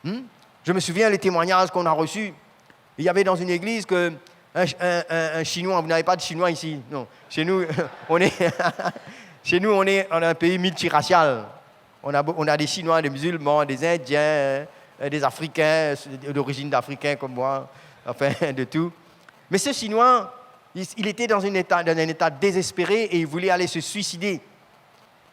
Je me souviens les témoignages qu'on a reçus. Il y avait dans une église un Chinois, vous n'avez pas de Chinois ici, non. Chez nous, on est un pays multiracial. On a des Chinois, des musulmans, des Indiens, des Africains, d'origine d'Africains comme moi, enfin de tout. Mais ce Chinois, il était dans un état désespéré et il voulait aller se suicider.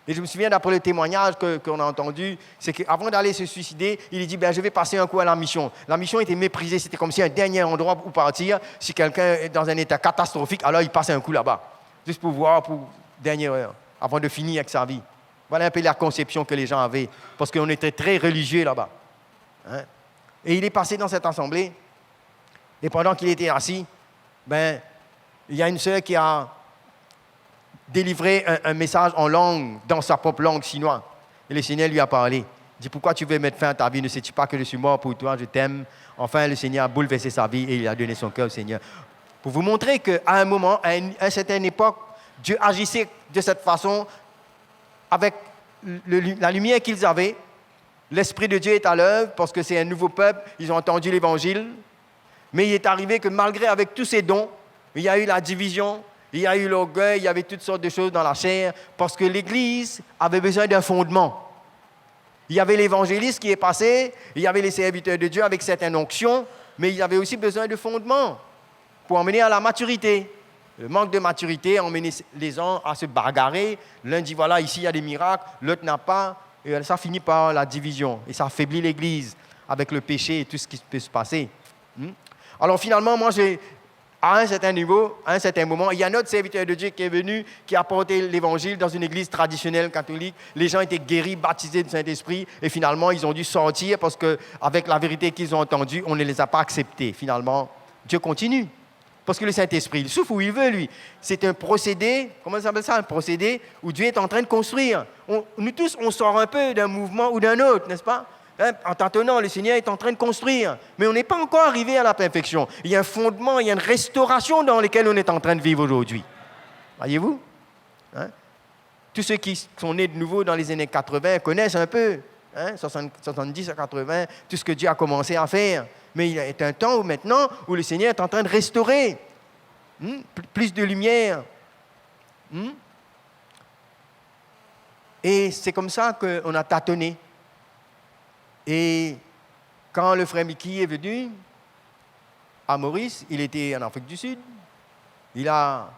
Et je me souviens, d'après le témoignage qu'on a entendu, c'est qu'avant d'aller se suicider, il dit, je vais passer un coup à la mission. La mission était méprisée, c'était comme si un dernier endroit où partir. Si quelqu'un est dans un état catastrophique, alors il passe un coup là-bas, juste pour voir, pour dernière heure, avant de finir avec sa vie. Voilà un peu la conception que les gens avaient, parce qu'on était très religieux là-bas. Hein? Et il est passé dans cette assemblée, et pendant qu'il était assis, il y a une sœur qui a délivré un message en langue, dans sa propre langue chinoise. Et le Seigneur lui a parlé. Dit, pourquoi tu veux mettre fin à ta vie? Ne sais-tu pas que je suis mort pour toi, je t'aime? Enfin, le Seigneur a bouleversé sa vie et il a donné son cœur au Seigneur. Pour vous montrer qu'à un moment, à une certaine époque, Dieu agissait de cette façon avec la lumière qu'ils avaient. L'Esprit de Dieu est à l'œuvre parce que c'est un nouveau peuple, ils ont entendu l'Évangile. Mais il est arrivé que malgré avec tous ces dons, il y a eu la division, il y a eu l'orgueil, il y avait toutes sortes de choses dans la chair parce que l'Église avait besoin d'un fondement. Il y avait l'évangéliste qui est passé, il y avait les serviteurs de Dieu avec certaines onctions, mais il y avait aussi besoin de fondement pour emmener à la maturité. Le manque de maturité a emmené les gens à se bagarrer. L'un dit, voilà, ici il y a des miracles, l'autre n'a pas. Et ça finit par la division. Et ça affaiblit l'Église avec le péché et tout ce qui peut se passer. Alors finalement, moi, à un certain niveau, à un certain moment, il y a un autre serviteur de Dieu qui est venu, qui a apporté l'évangile dans une église traditionnelle catholique. Les gens étaient guéris, baptisés du Saint-Esprit, et finalement, ils ont dû sortir parce qu'avec la vérité qu'ils ont entendue, on ne les a pas acceptés. Finalement, Dieu continue. Parce que le Saint-Esprit, il souffle où il veut, lui. C'est un procédé, comment ça s'appelle ça? Un procédé où Dieu est en train de construire. Nous tous, on sort un peu d'un mouvement ou d'un autre, n'est-ce pas? En tâtonnant, le Seigneur est en train de construire. Mais on n'est pas encore arrivé à la perfection. Il y a un fondement, il y a une restauration dans laquelle on est en train de vivre aujourd'hui. Voyez-vous? Tous ceux qui sont nés de nouveau dans les années 80 connaissent un peu, 70 à 80, tout ce que Dieu a commencé à faire. Mais il y a un temps maintenant où le Seigneur est en train de restaurer. Plus de lumière. Et c'est comme ça qu'on a tâtonné. Et quand le frère Mickey est venu à Maurice, il était en Afrique du Sud. Il a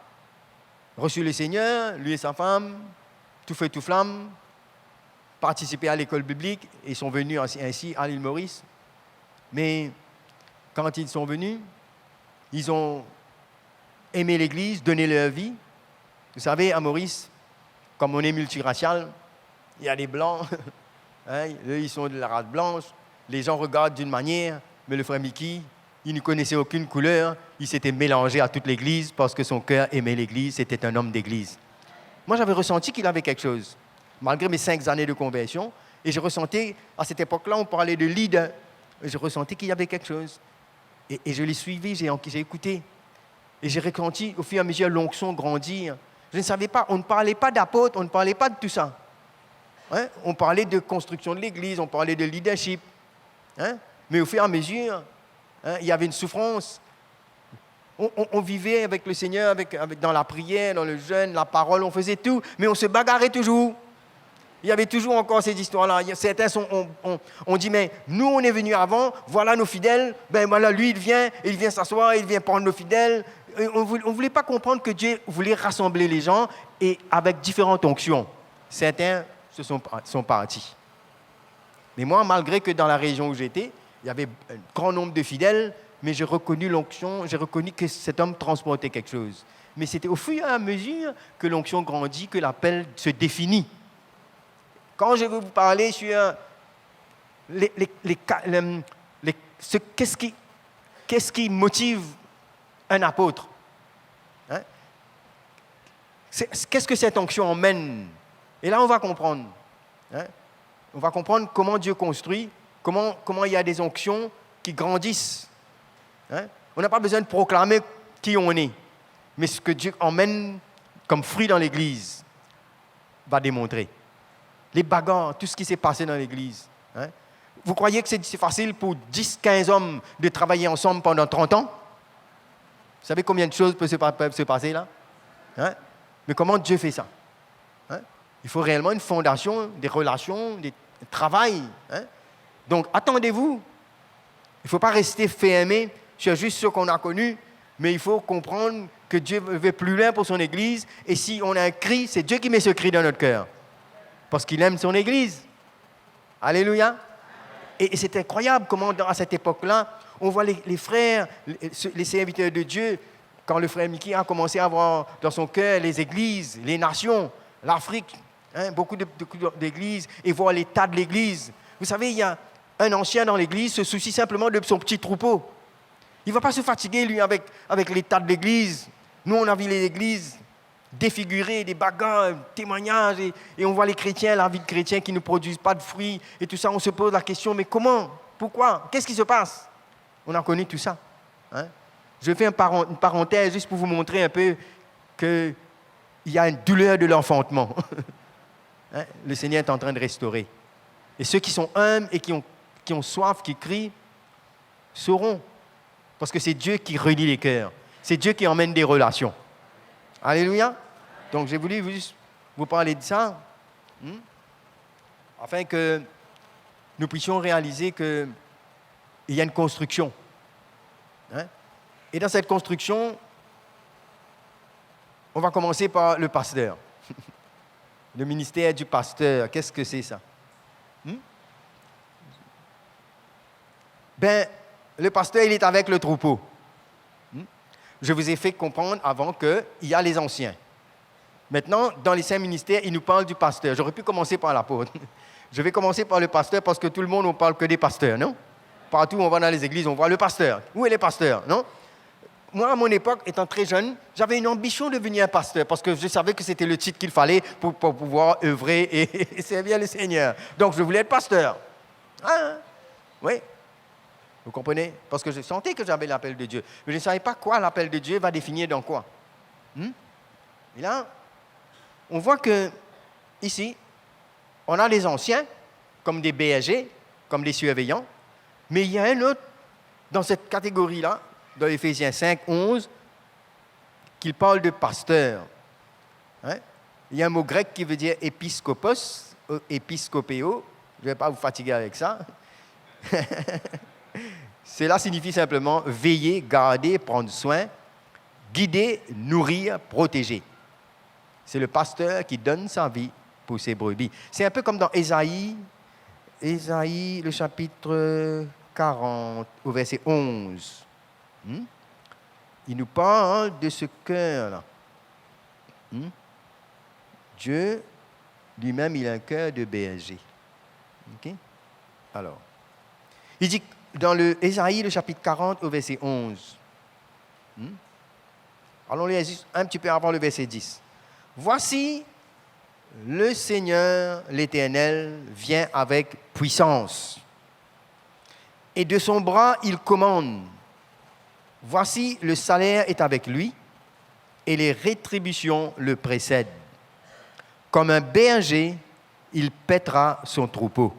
reçu le Seigneur, lui et sa femme, tout feu, tout flamme, participé à l'école biblique et sont venus ainsi à l'île Maurice. Mais quand ils sont venus, ils ont aimé l'Église, donné leur vie. Vous savez, à Maurice, comme on est multiracial, il y a des Blancs, eux, ils sont de la race blanche, les gens regardent d'une manière, mais le frère Mickey, il ne connaissait aucune couleur, il s'était mélangé à toute l'Église parce que son cœur aimait l'Église, c'était un homme d'Église. Moi, j'avais ressenti qu'il avait quelque chose, malgré mes 5 années de conversion, et je ressentais, à cette époque-là, on parlait de leader, et je ressentais qu'il y avait quelque chose. Et je l'ai suivi, j'ai écouté, et j'ai ressenti au fur et à mesure l'onction grandir. Je ne savais pas, on ne parlait pas d'apôtres, on ne parlait pas de tout ça. On parlait de construction de l'Église, on parlait de leadership. Mais au fur et à mesure, il y avait une souffrance. On vivait avec le Seigneur, dans la prière, dans le jeûne, la parole, on faisait tout, mais on se bagarrait toujours. Il y avait toujours encore ces histoires-là. Certains on dit, mais nous, on est venus avant, voilà nos fidèles, ben voilà, lui, il vient s'asseoir, il vient prendre nos fidèles. On ne voulait pas comprendre que Dieu voulait rassembler les gens et avec différentes onctions. Certains sont partis. Mais moi, malgré que dans la région où j'étais, il y avait un grand nombre de fidèles, mais j'ai reconnu l'onction, j'ai reconnu que cet homme transportait quelque chose. Mais c'était au fur et à mesure que l'onction grandit, que l'appel se définit. Quand je veux vous parler sur qu'est-ce qui motive un apôtre, qu'est-ce que cette onction emmène? Et là, on va comprendre. On va comprendre comment Dieu construit, comment il y a des onctions qui grandissent. On n'a pas besoin de proclamer qui on est, mais ce que Dieu emmène comme fruit dans l'Église va démontrer. Les bagarres, tout ce qui s'est passé dans l'Église. Vous croyez que c'est facile pour 10, 15 hommes de travailler ensemble pendant 30 ans? Vous savez combien de choses peuvent se passer là? Mais comment Dieu fait ça? Il faut réellement une fondation, des relations, du travail. Donc, attendez-vous. Il ne faut pas rester fermé sur juste ce qu'on a connu, mais il faut comprendre que Dieu veut plus loin pour son Église. Et si on a un cri, c'est Dieu qui met ce cri dans notre cœur. Parce qu'il aime son Église. Alléluia. Et c'est incroyable comment, à cette époque-là, on voit les frères, les serviteurs de Dieu, quand le frère Mickey a commencé à avoir dans son cœur les églises, les nations, l'Afrique, beaucoup d'églises, et voir l'état de l'église. Vous savez, il y a un ancien dans l'église se soucie simplement de son petit troupeau. Il ne va pas se fatiguer, lui, avec l'état de l'église. Nous, on a vu les églises défiguré, des bagarres, témoignages, et on voit les chrétiens, la vie de chrétiens qui ne produisent pas de fruits, et tout ça, on se pose la question, mais comment? Pourquoi? Qu'est-ce qui se passe? On a connu tout ça. Hein? Je fais une parenthèse juste pour vous montrer un peu qu'il y a une douleur de l'enfantement. Hein? Le Seigneur est en train de restaurer. Et ceux qui sont humbles et qui ont soif, qui crient, sauront. Parce que c'est Dieu qui relie les cœurs. C'est Dieu qui emmène des relations. Alléluia. Donc j'ai voulu juste vous parler de ça, afin que nous puissions réaliser qu'il y a une construction. Hein? Et dans cette construction, on va commencer par le pasteur. Le ministère du pasteur, qu'est-ce que c'est ça? Le pasteur, il est avec le troupeau. Je vous ai fait comprendre avant qu'il y a les anciens. Maintenant, dans les 5 ministères, il nous parle du pasteur. J'aurais pu commencer par l'apôtre. Je vais commencer par le pasteur parce que tout le monde, on ne parle que des pasteurs, non? Partout où on va dans les églises, on voit le pasteur. Où est le pasteur, non? Moi, à mon époque, étant très jeune, j'avais une ambition de devenir un pasteur parce que je savais que c'était le titre qu'il fallait pour pouvoir œuvrer et servir le Seigneur. Donc, je voulais être pasteur. Ah, oui. Vous comprenez? Parce que je sentais que j'avais l'appel de Dieu. Mais je ne savais pas quoi l'appel de Dieu va définir dans quoi. Et là, on voit que, ici, on a les anciens, comme des bergers, comme des surveillants, mais il y a un autre, dans cette catégorie-là, dans Éphésiens 5, 11, qu'il parle de pasteur. Hein? Il y a un mot grec qui veut dire épiscopos, épiscopéo. Je ne vais pas vous fatiguer avec ça. Cela signifie simplement veiller, garder, prendre soin, guider, nourrir, protéger. C'est le pasteur qui donne sa vie pour ses brebis. C'est un peu comme dans Ésaïe, le chapitre 40, au verset 11. Il nous parle de ce cœur-là. Dieu, lui-même, il a un cœur de berger. OK? Alors, il dit dans le Ésaïe, le chapitre 40, au verset 11. Allons lire juste un petit peu avant le verset 10. Voici, le Seigneur, l'Éternel, vient avec puissance. Et de son bras, il commande. Voici, le salaire est avec lui, et les rétributions le précèdent. Comme un berger, il paîtra son troupeau.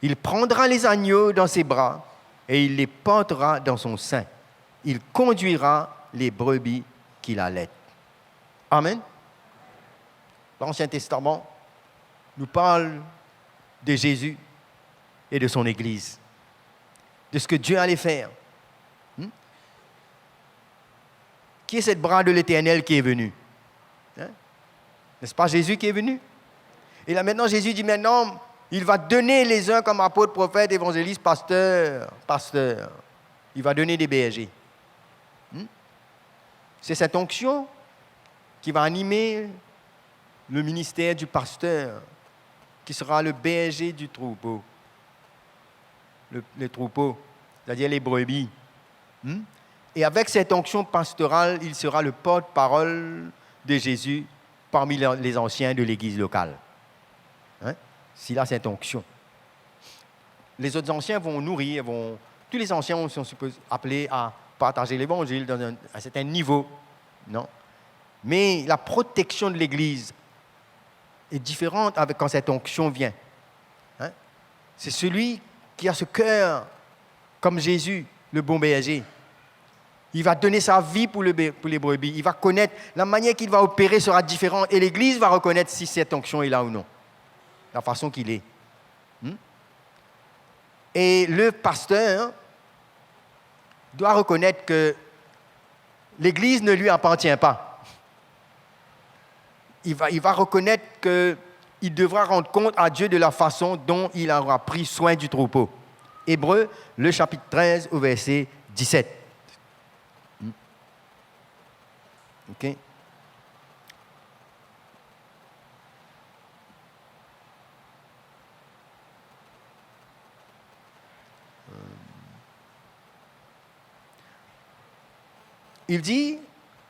Il prendra les agneaux dans ses bras et il les portera dans son sein. Il conduira les brebis qu'il allaite. Amen. L'Ancien Testament nous parle de Jésus et de son Église, de ce que Dieu allait faire. Qui est cette bras de l'Éternel qui est venu? N'est-ce pas Jésus qui est venu? Et là maintenant, Jésus dit maintenant, il va donner les uns comme apôtres, prophètes, évangélistes, pasteurs. Il va donner des bergers. C'est cette onction qui va animer le ministère du pasteur, qui sera le berger du troupeau. Le troupeau, c'est-à-dire les brebis. Et avec cette onction pastorale, il sera le porte-parole de Jésus parmi les anciens de l'Église locale. S'il a cette onction. Les autres anciens vont nourrir, tous les anciens sont appelés à partager l'Évangile dans un certain niveau. Non? Mais la protection de l'Église est différente quand cette onction vient. C'est celui qui a ce cœur, comme Jésus, le bon berger. Il va donner sa vie pour les brebis. Il va connaître, la manière qu'il va opérer sera différente. Et l'Église va reconnaître si cette onction est là ou non. La façon qu'il est. Et le pasteur doit reconnaître que l'Église ne lui appartient pas. Il va reconnaître qu'il devra rendre compte à Dieu de la façon dont il aura pris soin du troupeau. Hébreux, le chapitre 13, au verset 17. OK? Il dit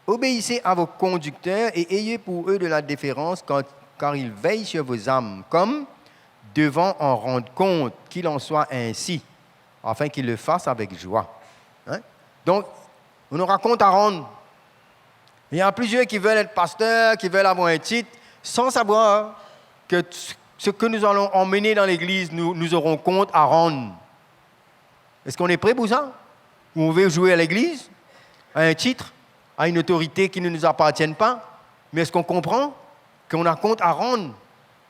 obéissez à vos conducteurs et ayez pour eux de la déférence car ils veillent sur vos âmes, comme devant en rendre compte, qu'il en soit ainsi, afin qu'ils le fassent avec joie. Hein? Donc, on aura compte à rendre. Il y a plusieurs qui veulent être pasteurs, qui veulent avoir un titre, sans savoir que ce que nous allons emmener dans l'Église, nous aurons compte à rendre. Est-ce qu'on est prêt pour ça? Ou on veut jouer à l'Église, à un titre, à une autorité qui ne nous appartient pas? Mais est-ce qu'on comprend qu'on a compte à rendre?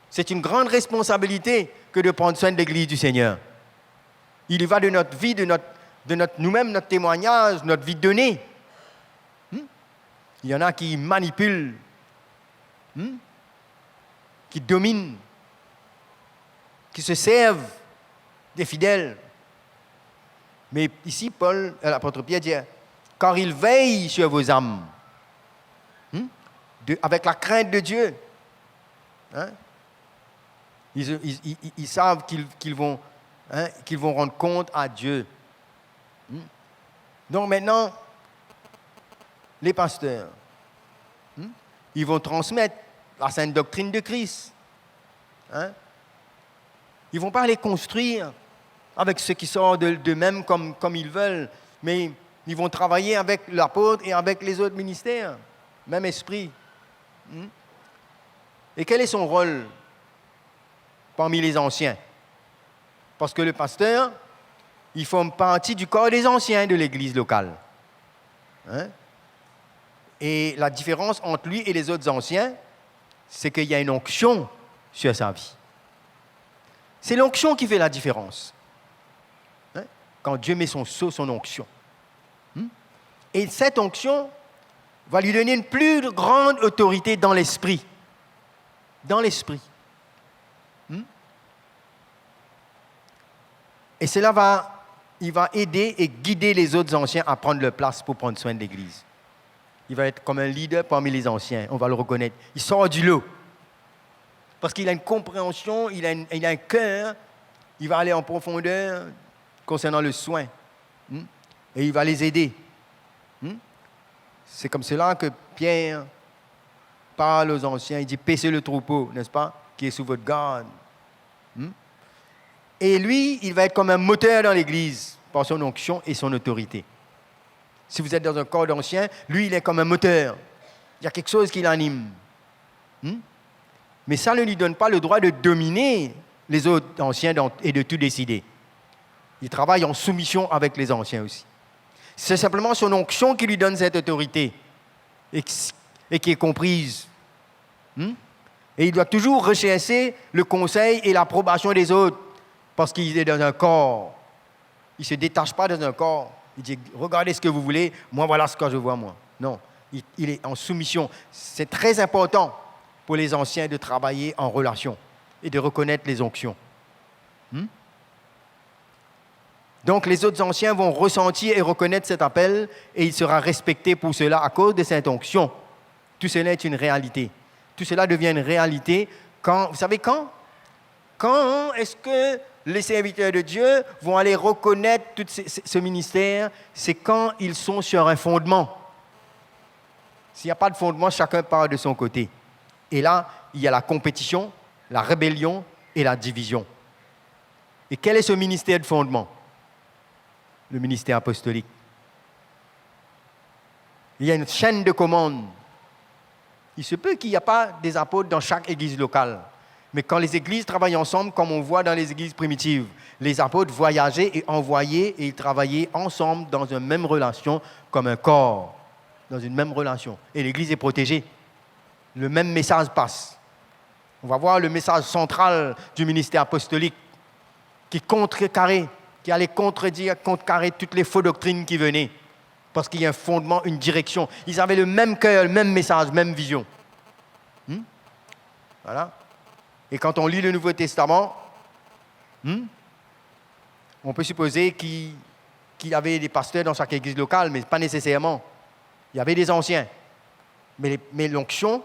C'est une grande responsabilité que de prendre soin de l'Église du Seigneur. Il y va de notre vie, de nous-mêmes, notre témoignage, notre vie donnée. Il y en a qui manipulent, qui dominent, qui se servent des fidèles. Mais ici, l'apôtre Pierre dit, car il veille sur vos âmes, avec la crainte de Dieu. Hein? Ils savent qu'ils vont rendre compte à Dieu. Donc maintenant, les pasteurs, ils vont transmettre la sainte doctrine de Christ. Hein? Ils ne vont pas les construire avec ce qui sort d'eux-mêmes comme ils veulent, mais ils vont travailler avec l'apôtre et avec les autres ministères. Même esprit. Et quel est son rôle parmi les anciens? Parce que le pasteur, il forme partie du corps des anciens de l'église locale. Hein? Et la différence entre lui et les autres anciens, c'est qu'il y a une onction sur sa vie. C'est l'onction qui fait la différence. Hein? Quand Dieu met son sceau, son onction. Et cette onction va lui donner une plus grande autorité dans l'esprit. Dans l'esprit. Et cela il va aider et guider les autres anciens à prendre leur place pour prendre soin de l'Église. Il va être comme un leader parmi les anciens, on va le reconnaître. Il sort du lot. Parce qu'il a une compréhension, il a un cœur, il va aller en profondeur concernant le soin. Et il va les aider. C'est comme cela que Pierre parle aux anciens, il dit « paissez le troupeau, n'est-ce pas, qui est sous votre garde. » Et lui, il va être comme un moteur dans l'Église par son onction et son autorité. Si vous êtes dans un corps d'anciens, lui, il est comme un moteur. Il y a quelque chose qui l'anime. Mais ça ne lui donne pas le droit de dominer les autres anciens et de tout décider. Il travaille en soumission avec les anciens aussi. C'est simplement son onction qui lui donne cette autorité et qui est comprise. Et il doit toujours rechercher le conseil et l'approbation des autres parce qu'il est dans un corps. Il ne se détache pas dans un corps. Il dit, regardez ce que vous voulez, moi voilà ce que je vois moi. Non, il est en soumission. C'est très important pour les anciens de travailler en relation et de reconnaître les onctions. Donc les autres anciens vont ressentir et reconnaître cet appel et il sera respecté pour cela à cause de cette onction. Tout cela est une réalité. Tout cela devient une réalité quand, vous savez quand? Quand est-ce que les serviteurs de Dieu vont aller reconnaître tout ce ministère? C'est quand ils sont sur un fondement. S'il n'y a pas de fondement, chacun part de son côté. Et là, il y a la compétition, la rébellion et la division. Et quel est ce ministère de fondement? Le ministère apostolique. Il y a une chaîne de commandes. Il se peut qu'il n'y a pas des apôtres dans chaque église locale. Mais quand les églises travaillent ensemble, comme on voit dans les églises primitives, les apôtres voyageaient et envoyaient et ils travaillaient ensemble dans une même relation, comme un corps, dans une même relation. Et l'église est protégée. Le même message passe. On va voir le message central du ministère apostolique qui allait contrecarrer toutes les fausses doctrines qui venaient. Parce qu'il y a un fondement, une direction. Ils avaient le même cœur, le même message, même vision. Voilà. Et quand on lit le Nouveau Testament, on peut supposer qu'il y avait des pasteurs dans chaque église locale, mais pas nécessairement. Il y avait des anciens. Mais l'onction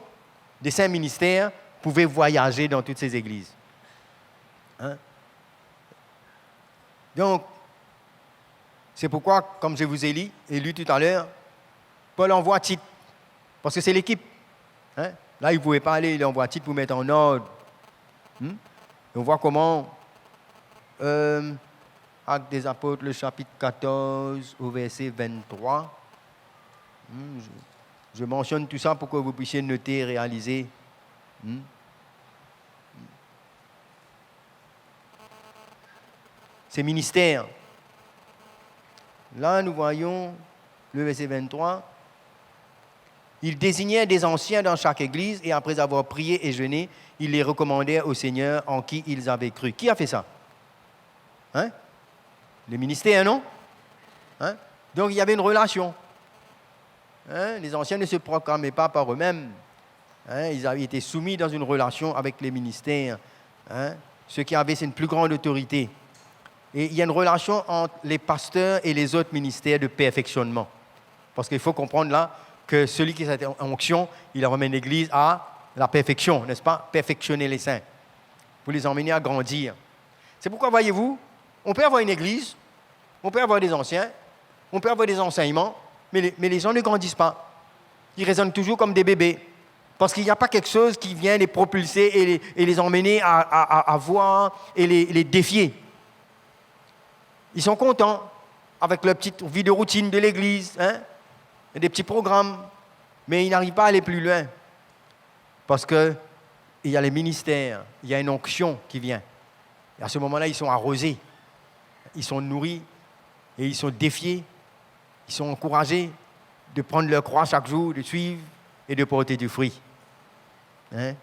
des saints ministères pouvait voyager dans toutes ces églises. Donc, c'est pourquoi, comme je vous ai lu tout à l'heure, Paul envoie Tite Parce que c'est l'équipe. Hein? Là, il ne pouvait pas aller, il envoie titre pour mettre en ordre. Et on voit comment, Actes des Apôtres, le chapitre 14, au verset 23. Je mentionne tout ça pour que vous puissiez noter et réaliser. Ces ministères. Là, nous voyons le verset 23. Il désignait des anciens dans chaque église et après avoir prié et jeûné, il les recommandait au Seigneur en qui ils avaient cru. Qui a fait ça? Hein? Les ministères, non? Hein? Donc il y avait une relation. Hein? Les anciens ne se proclamaient pas par eux-mêmes. Hein? Ils avaient été soumis dans une relation avec les ministères. Hein? Ceux qui avaient une plus grande autorité. Et il y a une relation entre les pasteurs et les autres ministères de perfectionnement. Parce qu'il faut comprendre là que celui qui est en onction, il ramène l'Église à la perfection, n'est-ce pas? Perfectionner les saints. Pour les emmener à grandir. C'est pourquoi, voyez-vous, on peut avoir une Église, on peut avoir des anciens, on peut avoir des enseignements, mais les gens ne grandissent pas. Ils raisonnent toujours comme des bébés. Parce qu'il n'y a pas quelque chose qui vient les propulser et les emmener à voir et les défier. Ils sont contents avec leur petite vie de routine de l'Église, hein? Des petits programmes, mais ils n'arrivent pas à aller plus loin. Parce qu'il y a les ministères, il y a une onction qui vient. Et à ce moment-là, ils sont arrosés, ils sont nourris et ils sont défiés, ils sont encouragés de prendre leur croix chaque jour, de suivre et de porter du fruit. Hein?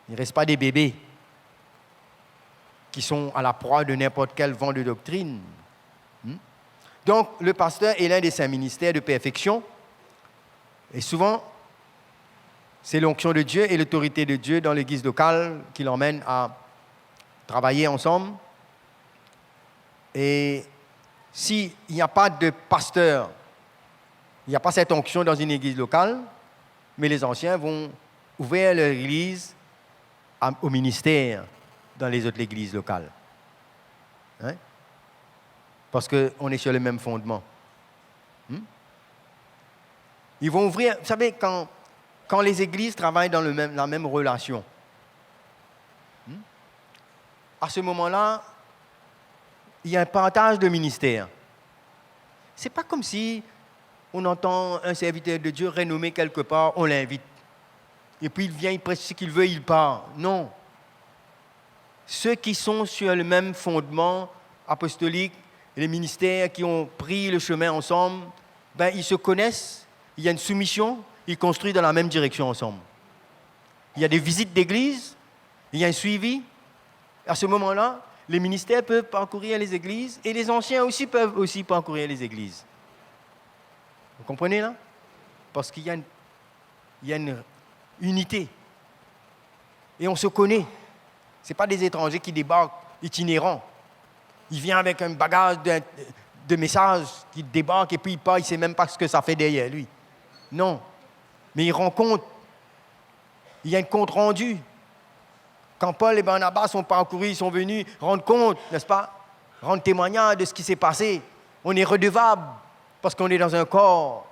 Il ne reste pas des bébés qui sont à la proie de n'importe quel vent de doctrine. Donc, le pasteur est l'un des 5 ministères de perfection. Et souvent, c'est l'onction de Dieu et l'autorité de Dieu dans l'église locale qui l'emmène à travailler ensemble. Et s'il n'y a pas de pasteur, il n'y a pas cette onction dans une église locale, mais les anciens vont ouvrir leur église au ministère dans les autres églises locales. Hein? Parce qu'on est sur le même fondement. Ils vont ouvrir, vous savez, quand les églises travaillent dans la même relation, à ce moment-là, il y a un partage de ministères. Ce n'est pas comme si on entend un serviteur de Dieu renommé quelque part, on l'invite. Et puis il vient, il prêche ce qu'il veut, il part. Non. Ceux qui sont sur le même fondement apostolique, les ministères qui ont pris le chemin ensemble, ils se connaissent. Il y a une soumission, ils construisent dans la même direction ensemble. Il y a des visites d'église, il y a un suivi. À ce moment-là, les ministères peuvent parcourir les églises et les anciens aussi peuvent aussi parcourir les églises. Vous comprenez là? Parce qu'il y a une unité. Et on se connaît. Ce n'est pas des étrangers qui débarquent itinérants. Il vient avec un bagage de messages qui débarque et puis il part, il ne sait même pas ce que ça fait derrière lui. Non. Mais il rend compte. Il y a un compte rendu. Quand Paul et Barnabas sont parcourus, ils sont venus rendre compte, n'est-ce pas? Rendre témoignage de ce qui s'est passé. On est redevable parce qu'on est dans un corps.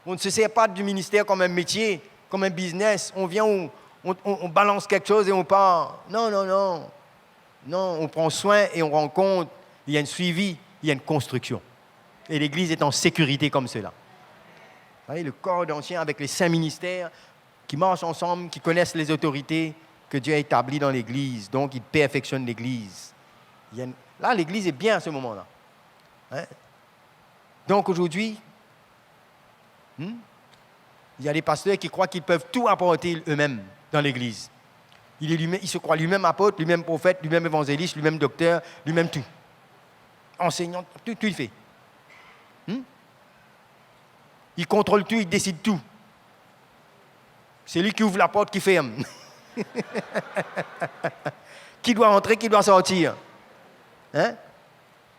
On ne se sert pas du ministère comme un métier, comme un business. On vient, on balance quelque chose et on part. Non, non, non. Non, on prend soin et on rend compte. Il y a un suivi, il y a une construction. Et l'Église est en sécurité comme cela. Vous voyez, le corps d'anciens avec les 5 ministères qui marchent ensemble, qui connaissent les autorités que Dieu a établies dans l'Église. Donc, ils perfectionnent l'Église. Là, l'Église est bien à ce moment-là. Hein? Donc, aujourd'hui, il y a des pasteurs qui croient qu'ils peuvent tout apporter eux-mêmes dans l'Église. Il se croit lui-même apôtre, lui-même prophète, lui-même évangéliste, lui-même docteur, lui-même tout. Enseignant, tout il fait. Il contrôle tout, il décide tout. C'est lui qui ouvre la porte, qui ferme. Qui doit entrer, qui doit sortir. Hein?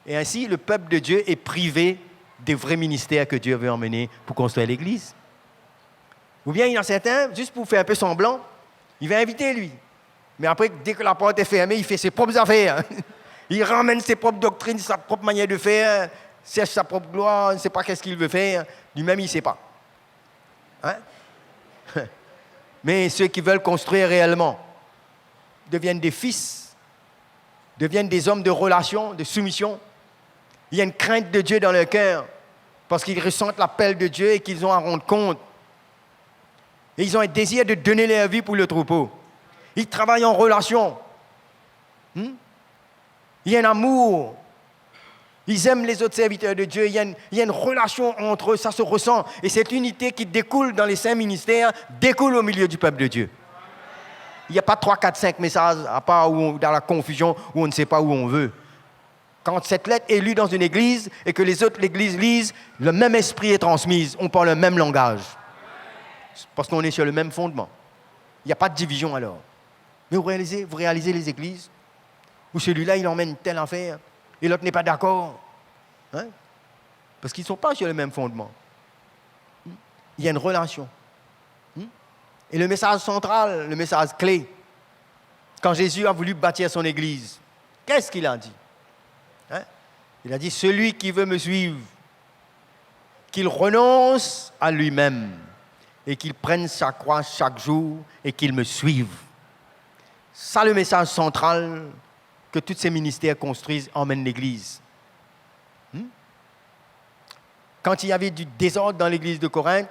Et ainsi, le peuple de Dieu est privé des vrais ministères que Dieu veut emmener pour construire l'Église. Ou bien il y en a certains, juste pour faire un peu semblant, il va inviter lui. Mais après, dès que la porte est fermée, il fait ses propres affaires. Il ramène ses propres doctrines, sa propre manière de faire, cherche sa propre gloire, il ne sait pas qu'est-ce qu'il veut faire. Lui-même, il ne sait pas. Hein? Mais ceux qui veulent construire réellement deviennent des fils, deviennent des hommes de relation, de soumission. Il y a une crainte de Dieu dans leur cœur parce qu'ils ressentent l'appel de Dieu et qu'ils ont à rendre compte. Et ils ont un désir de donner leur vie pour le troupeau. Ils travaillent en relation. Il y a un amour. Ils aiment les autres serviteurs de Dieu. Il y a une relation entre eux, ça se ressent. Et cette unité qui découle dans les 5 ministères découle au milieu du peuple de Dieu. Il n'y a pas 3, 4, 5 messages, à part dans la confusion, où on ne sait pas où on veut. Quand cette lettre est lue dans une église et que les autres l'église lisent, le même esprit est transmis. On parle le même langage. Parce qu'on est sur le même fondement. Il n'y a pas de division alors. Mais vous réalisez les églises où celui-là, il emmène telle affaire et l'autre n'est pas d'accord. Hein? Parce qu'ils ne sont pas sur le même fondement. Il y a une relation. Et le message central, le message clé, quand Jésus a voulu bâtir son église, qu'est-ce qu'il a dit? Il a dit, celui qui veut me suivre, qu'il renonce à lui-même et qu'il prenne sa croix chaque jour et qu'il me suive. Ça, le message central que tous ces ministères construisent, emmènent l'Église. Quand il y avait du désordre dans l'Église de Corinthe,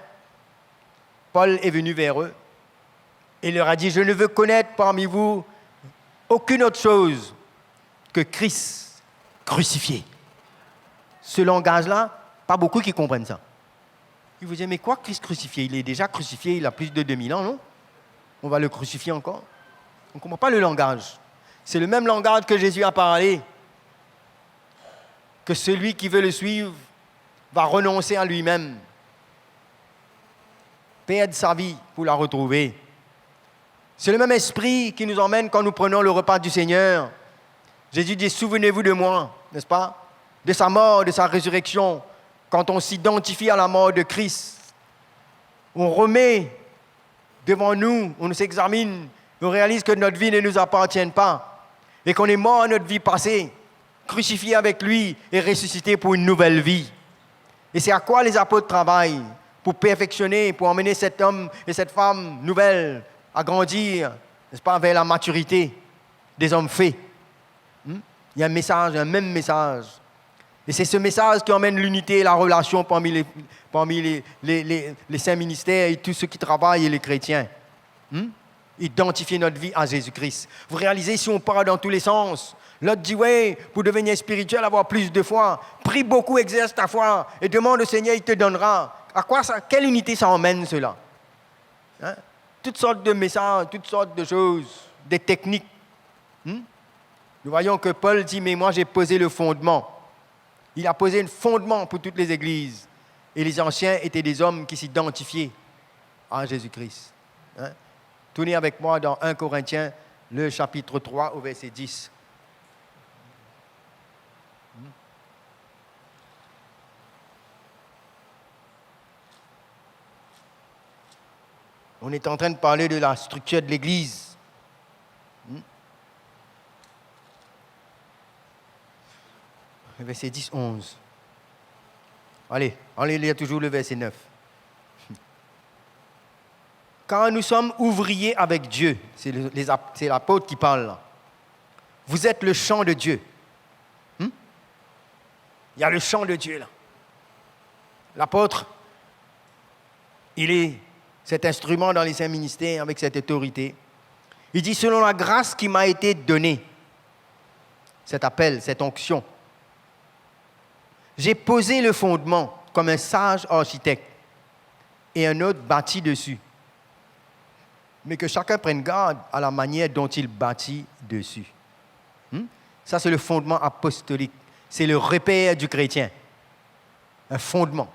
Paul est venu vers eux et leur a dit, je ne veux connaître parmi vous aucune autre chose que Christ crucifié. Ce langage-là, pas beaucoup qui comprennent ça. Ils vous disent, mais quoi Christ crucifié? Il est déjà crucifié, il a plus de 2000 ans, non? On va le crucifier encore? On ne comprend pas le langage. C'est le même langage que Jésus a parlé. Que celui qui veut le suivre va renoncer à lui-même, perdre sa vie pour la retrouver. C'est le même esprit qui nous emmène quand nous prenons le repas du Seigneur. Jésus dit, souvenez-vous de moi, n'est-ce pas? De sa mort, de sa résurrection. Quand on s'identifie à la mort de Christ, on remet devant nous, on s'examine, on réalise que notre vie ne nous appartient pas et qu'on est mort à notre vie passée, crucifié avec lui et ressuscité pour une nouvelle vie. Et c'est à quoi les apôtres travaillent pour perfectionner, pour emmener cet homme et cette femme nouvelle à grandir, n'est-ce pas, vers la maturité des hommes faits. Il y a un message, un même message. Et c'est ce message qui emmène l'unité et la relation parmi les 5 ministères et tous ceux qui travaillent et les chrétiens. Identifier notre vie à Jésus-Christ. Vous réalisez, si on part dans tous les sens, l'autre dit, oui, pour devenir spirituel, avoir plus de foi, prie beaucoup, exerce ta foi, et demande au Seigneur, il te donnera. À quoi ça, quelle unité ça emmène, cela? Toutes sortes de messages, toutes sortes de choses, des techniques. Nous voyons que Paul dit, mais moi j'ai posé le fondement. Il a posé un fondement pour toutes les églises. Et les anciens étaient des hommes qui s'identifiaient à Jésus-Christ. Tournez avec moi dans 1 Corinthiens, le chapitre 3, au verset 10. On est en train de parler de la structure de l'Église. Verset 10, 11. Allez, allez lire toujours le verset 9. Quand nous sommes ouvriers avec Dieu, c'est l'apôtre qui parle là. Vous êtes le champ de Dieu. Il y a le champ de Dieu là. L'apôtre, il est cet instrument dans les 5 ministères avec cette autorité. Il dit, selon la grâce qui m'a été donnée, cet appel, cette onction, j'ai posé le fondement comme un sage architecte et un autre bâtit dessus. Mais que chacun prenne garde à la manière dont il bâtit dessus. Ça, c'est le fondement apostolique. C'est le repère du chrétien. Un fondement.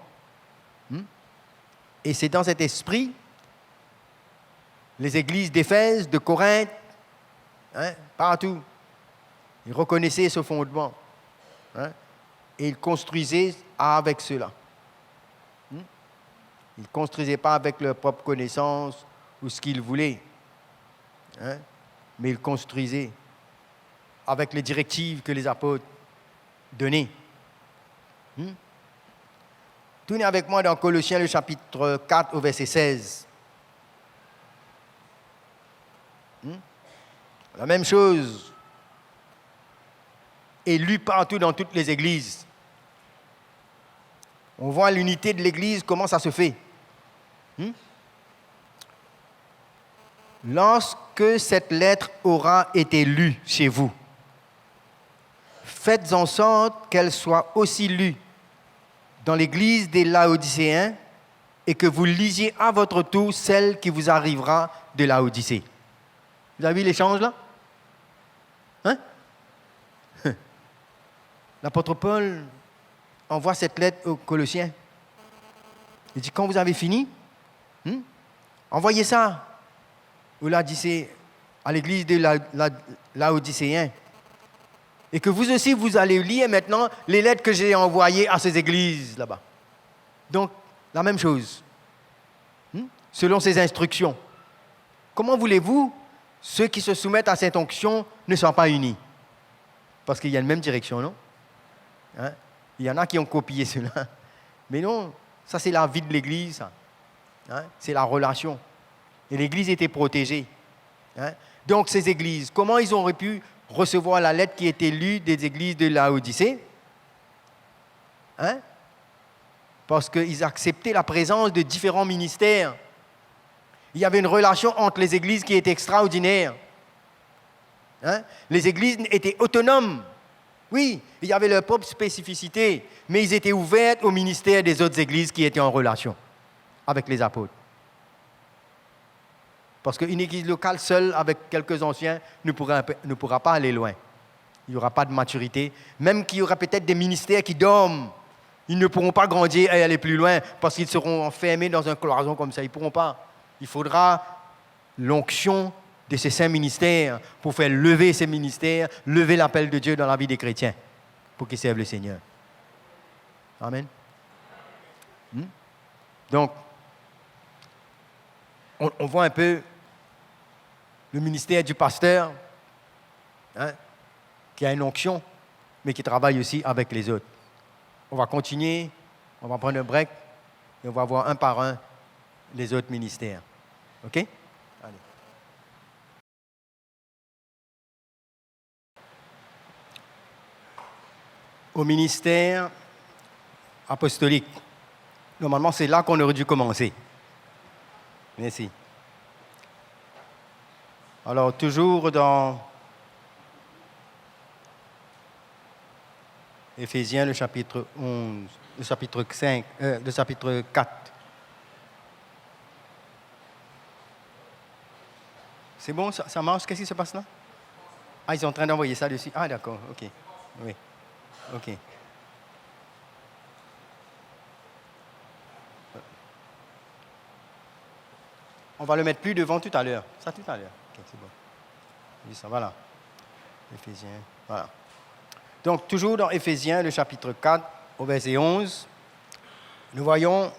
Et c'est dans cet esprit, les églises d'Éphèse, de Corinthe, partout, ils reconnaissaient ce fondement. Et ils construisaient avec cela. Ils ne construisaient pas avec leur propre connaissance ou ce qu'ils voulaient. Mais ils construisaient avec les directives que les apôtres donnaient. Tournez avec moi dans Colossiens, le chapitre 4, au verset 16. La même chose est lue partout dans toutes les églises. On voit l'unité de l'église, comment ça se fait. Lorsque cette lettre aura été lue chez vous, faites en sorte qu'elle soit aussi lue dans l'église des Laodicéens et que vous lisiez à votre tour celle qui vous arrivera de Laodicée. Vous avez vu l'échange là? L'apôtre Paul envoie cette lettre aux Colossiens. Il dit, quand vous avez fini, envoyez ça aux Laodicéens, à l'église des Laodicéens. Et que vous aussi, vous allez lire maintenant les lettres que j'ai envoyées à ces églises là-bas. Donc, la même chose. Selon ces instructions. Comment voulez-vous, ceux qui se soumettent à cette onction ne soient pas unis? Parce qu'il y a une même direction, non? Il y en a qui ont copié cela. Mais non, ça c'est la vie de l'Église. C'est la relation. Et l'Église était protégée. Donc ces églises, comment ils auraient pu recevoir la lettre qui était lue des églises de Laodicée? Parce qu'ils acceptaient la présence de différents ministères. Il y avait une relation entre les églises qui était extraordinaire. Les églises étaient autonomes. Oui, il y avait leur propre spécificité, mais ils étaient ouverts au ministère des autres églises qui étaient en relation avec les apôtres. Parce qu'une église locale seule, avec quelques anciens, ne pourra pas aller loin. Il n'y aura pas de maturité. Même qu'il y aura peut-être des ministères qui dorment. Ils ne pourront pas grandir et aller plus loin parce qu'ils seront enfermés dans un cloison comme ça. Ils ne pourront pas. Il faudra l'onction de ces saints ministères pour faire lever ces ministères, lever l'appel de Dieu dans la vie des chrétiens pour qu'ils servent le Seigneur. Amen. Donc, on voit un peu le ministère du pasteur qui a une onction, mais qui travaille aussi avec les autres. On va continuer, on va prendre un break et on va voir un par un les autres ministères. OK? Allez. Au ministère apostolique. Normalement, c'est là qu'on aurait dû commencer. Merci. Alors, toujours dans Éphésiens, le chapitre 11, le chapitre 5, le chapitre 4. C'est bon, ça marche? Qu'est-ce qui se passe là? Ah, ils sont en train d'envoyer ça dessus. Ah, d'accord, ok. Oui, ok. On va le mettre plus devant tout à l'heure. Ça, tout à l'heure. Ok, c'est bon. Oui, ça, voilà. Éphésiens, voilà. Donc, toujours dans Éphésiens, le chapitre 4, au verset 11, nous voyons,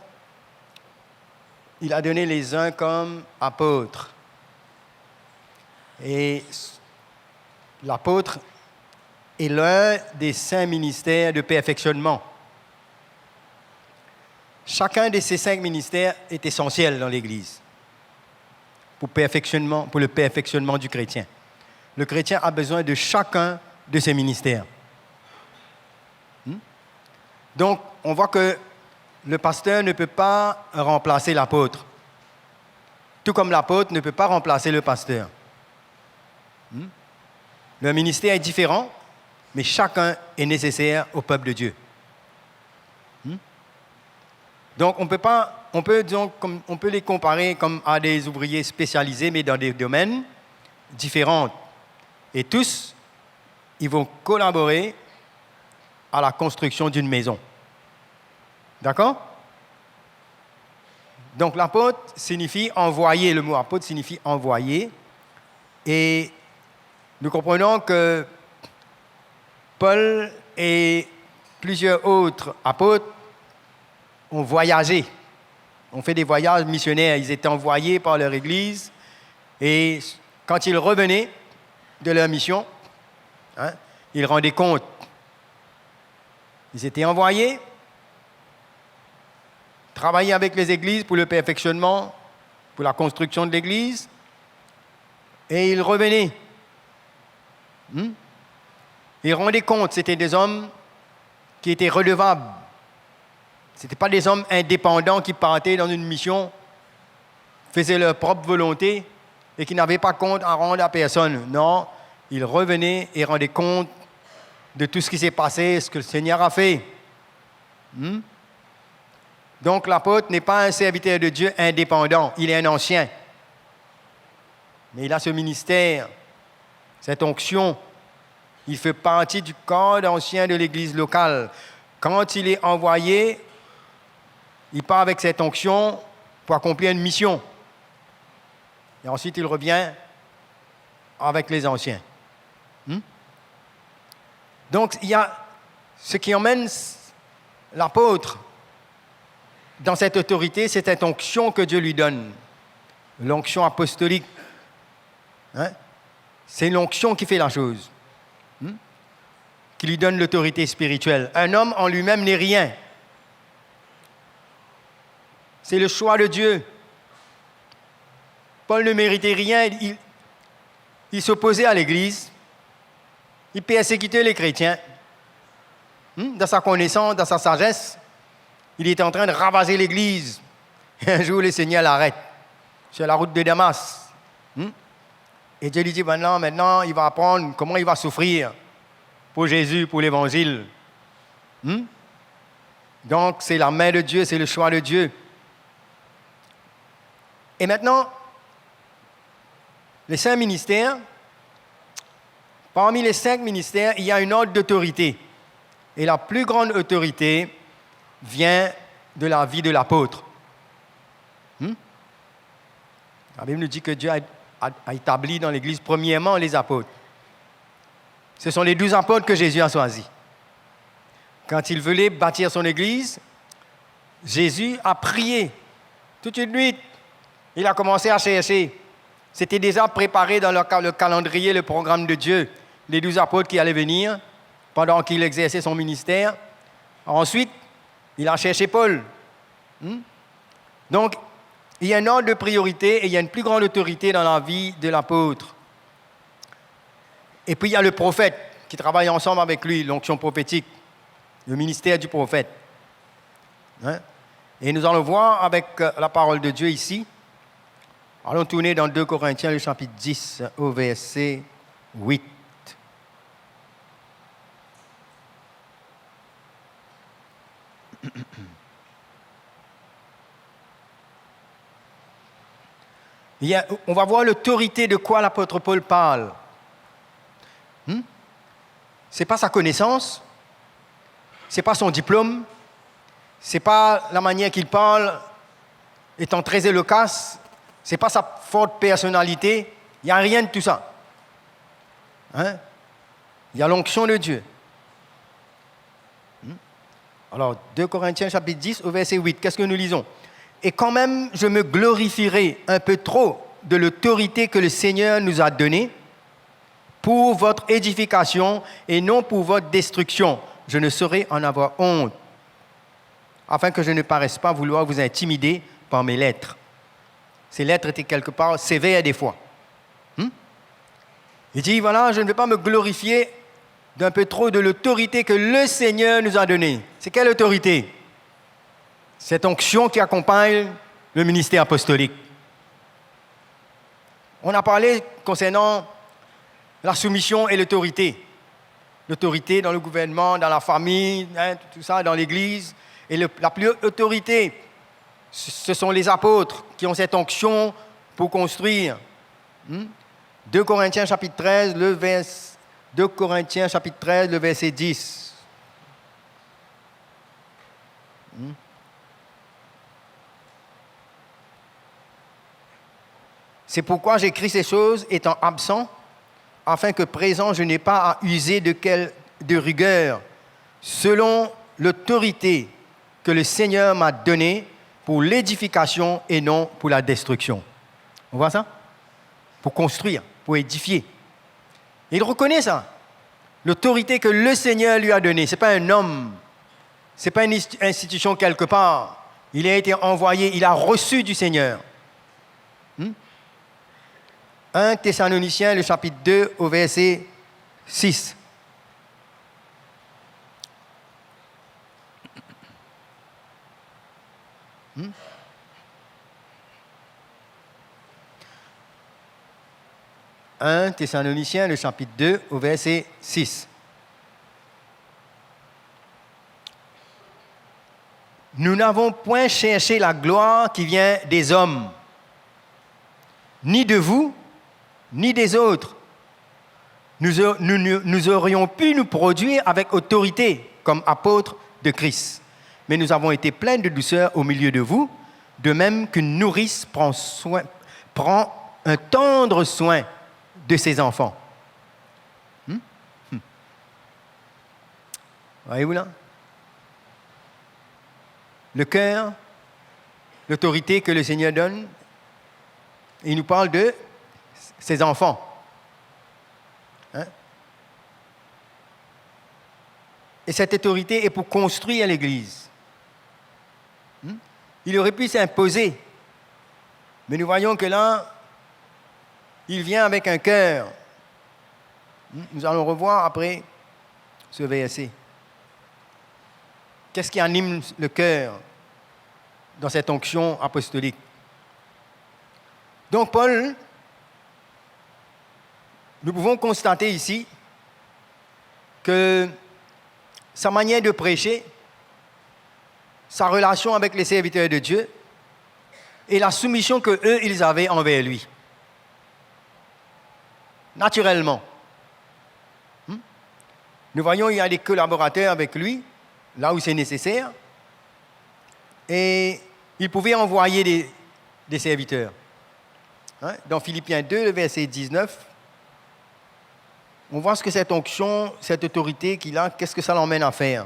il a donné les uns comme apôtres. Et l'apôtre est l'un des saints ministères de perfectionnement. Chacun de ces 5 ministères est essentiel dans l'Église pour le perfectionnement du chrétien. Le chrétien a besoin de chacun de ces ministères. Donc, on voit que le pasteur ne peut pas remplacer l'apôtre, tout comme l'apôtre ne peut pas remplacer le pasteur. Le ministère est différent, mais chacun est nécessaire au peuple de Dieu. Donc, on peut les comparer comme à des ouvriers spécialisés, mais dans des domaines différents. Et tous, ils vont collaborer à la construction d'une maison. D'accord? Donc, l'apôtre signifie envoyer. Le mot apôtre signifie envoyer. Et nous comprenons que Paul et plusieurs autres apôtres ont voyagé, ont fait des voyages missionnaires. Ils étaient envoyés par leur Église et quand ils revenaient de leur mission, ils rendaient compte. Ils étaient envoyés, travailler avec les églises pour le perfectionnement, pour la construction de l'Église. et ils revenaient. Ils rendaient compte, c'était des hommes qui étaient redevables. Ce n'étaient pas des hommes indépendants qui partaient dans une mission, faisaient leur propre volonté et qui n'avaient pas compte à rendre à personne. Non, ils revenaient et rendaient compte de tout ce qui s'est passé, ce que le Seigneur a fait. Donc l'apôtre n'est pas un serviteur de Dieu indépendant, il est un ancien. Mais il a ce ministère, cette onction. Il fait partie du corps ancien de l'Église locale. Quand il est envoyé, il part avec cette onction pour accomplir une mission. Et ensuite, il revient avec les anciens. Donc, il y a ce qui emmène l'apôtre dans cette autorité, c'est cette onction que Dieu lui donne. L'onction apostolique. C'est l'onction qui fait la chose. Qui lui donne l'autorité spirituelle. Un homme en lui-même n'est rien. C'est le choix de Dieu. Paul ne méritait rien. Il s'opposait à l'Église. Il persécutait les chrétiens. Dans sa connaissance, dans sa sagesse, il était en train de ravager l'Église. Et un jour, le Seigneur l'arrête sur la route de Damas. Et Dieu lui dit, maintenant, il va apprendre comment il va souffrir pour Jésus, pour l'Évangile. Donc, c'est la main de Dieu, c'est le choix de Dieu. Et maintenant, les 5 ministères, parmi les 5 ministères, il y a une ordre d'autorité. Et la plus grande autorité vient de la vie de l'apôtre. La Bible nous dit que Dieu a établi dans l'Église premièrement les apôtres. Ce sont les 12 apôtres que Jésus a choisis. Quand il voulait bâtir son Église, Jésus a prié toute une nuit. Il a commencé à chercher. C'était déjà préparé dans le calendrier, le programme de Dieu, les 12 apôtres qui allaient venir pendant qu'il exerçait son ministère. Ensuite, il a cherché Paul. Donc, il y a un ordre de priorité et il y a une plus grande autorité dans la vie de l'apôtre. Et puis il y a le prophète qui travaille ensemble avec lui, l'onction prophétique, le ministère du prophète. Et nous allons voir avec la parole de Dieu ici. Allons tourner dans 2 Corinthiens, le chapitre 10, au verset 8. On va voir l'autorité de quoi l'apôtre Paul parle. Ce n'est pas sa connaissance, ce n'est pas son diplôme, ce n'est pas la manière qu'il parle, étant très éloquace, ce n'est pas sa forte personnalité, il n'y a rien de tout ça. Il y a l'onction de Dieu. Alors, 2 Corinthiens chapitre 10 au verset 8, qu'est-ce que nous lisons ? Et quand même, je me glorifierai un peu trop de l'autorité que le Seigneur nous a donnée pour votre édification et non pour votre destruction. Je ne saurais en avoir honte, afin que je ne paraisse pas vouloir vous intimider par mes lettres. Ces lettres étaient quelque part sévères des fois. Il dit, voilà, je ne vais pas me glorifier d'un peu trop de l'autorité que le Seigneur nous a donnée. C'est quelle autorité ? Cette onction qui accompagne le ministère apostolique. On a parlé concernant la soumission et l'autorité. L'autorité dans le gouvernement, dans la famille, tout ça, dans l'Église. Et la plus haute autorité, ce sont les apôtres qui ont cette onction pour construire. 2 Corinthiens chapitre 13, le verset 10. C'est pourquoi j'écris ces choses étant absent, afin que présent je n'ai pas à user de rigueur, selon l'autorité que le Seigneur m'a donnée pour l'édification et non pour la destruction. On voit ça ? Pour construire, pour édifier. Et il reconnaît ça. L'autorité que le Seigneur lui a donnée. Ce n'est pas un homme. Ce n'est pas une institution quelque part. Il a été envoyé, il a reçu du Seigneur. 1 Thessaloniciens, le chapitre 2, au verset 6. « 1 Thessaloniciens, le chapitre 2, au verset 6. Nous n'avons point cherché la gloire qui vient des hommes, ni de vous, ni des autres. Nous aurions pu nous produire avec autorité comme apôtres de Christ. Mais nous avons été pleins de douceur au milieu de vous, de même qu'une nourrice prend un tendre soin de ses enfants. Voyez-vous là? Le cœur, l'autorité que le Seigneur donne, il nous parle de ses enfants. Et cette autorité est pour construire l'Église. Il aurait pu s'imposer, mais nous voyons que là, il vient avec un cœur. Nous allons revoir après ce verset. Qu'est-ce qui anime le cœur dans cette onction apostolique? Donc Paul, nous pouvons constater ici que sa manière de prêcher, sa relation avec les serviteurs de Dieu et la soumission qu'eux, ils avaient envers lui. Naturellement. Nous voyons qu'il y a des collaborateurs avec lui, là où c'est nécessaire, et il pouvait envoyer des serviteurs. Dans Philippiens 2, le verset 19, on voit ce que cette onction, cette autorité qu'il a, qu'est-ce que ça l'emmène à faire.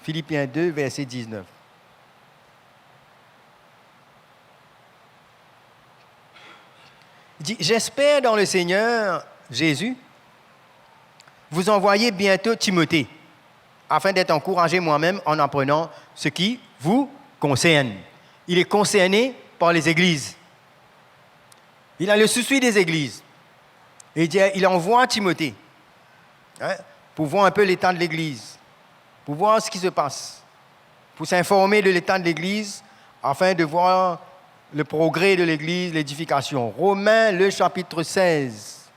Philippiens 2, verset 19. Il dit, j'espère dans le Seigneur Jésus vous envoyer bientôt Timothée, afin d'être encouragé moi-même en apprenant ce qui vous concerne. Il est concerné par les églises. Il a le souci des églises. Et il envoie Timothée pour voir un peu l'état de l'église, pour voir ce qui se passe, pour s'informer de l'état de l'église, afin de voir le progrès de l'église, l'édification. Romains, le chapitre 16.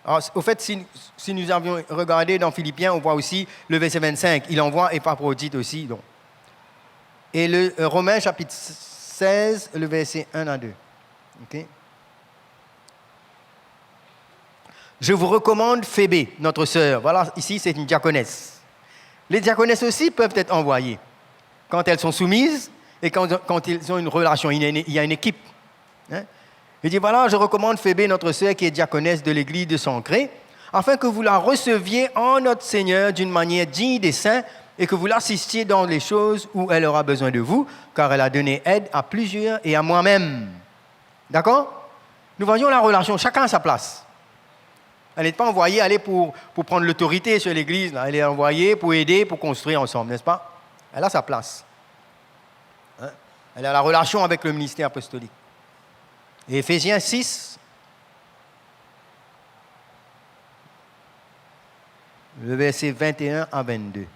Alors, au fait, si nous avions regardé dans Philippiens, on voit aussi le verset 25. Il envoie Épaphrodite aussi. Donc. Et le Romains, chapitre 16, le verset 1 à 2. Okay. Je vous recommande Phébé, notre sœur. Voilà, ici, c'est une diaconesse. Les diaconesses aussi peuvent être envoyées quand elles sont soumises et quand ils ont une relation. Il y a une équipe. Il dit, voilà, je recommande Phébé, notre sœur, qui est diaconesse de l'église de Sancré, afin que vous la receviez en notre Seigneur d'une manière digne des saints et que vous l'assistiez dans les choses où elle aura besoin de vous, car elle a donné aide à plusieurs et à moi-même. D'accord? Nous voyons la relation, chacun à sa place. Elle n'est pas envoyée aller pour prendre l'autorité sur l'église, là. Elle est envoyée pour aider, pour construire ensemble, n'est-ce pas? Elle a sa place. Elle a la relation avec le ministère apostolique. Et Éphésiens 6, le verset 21 à 22.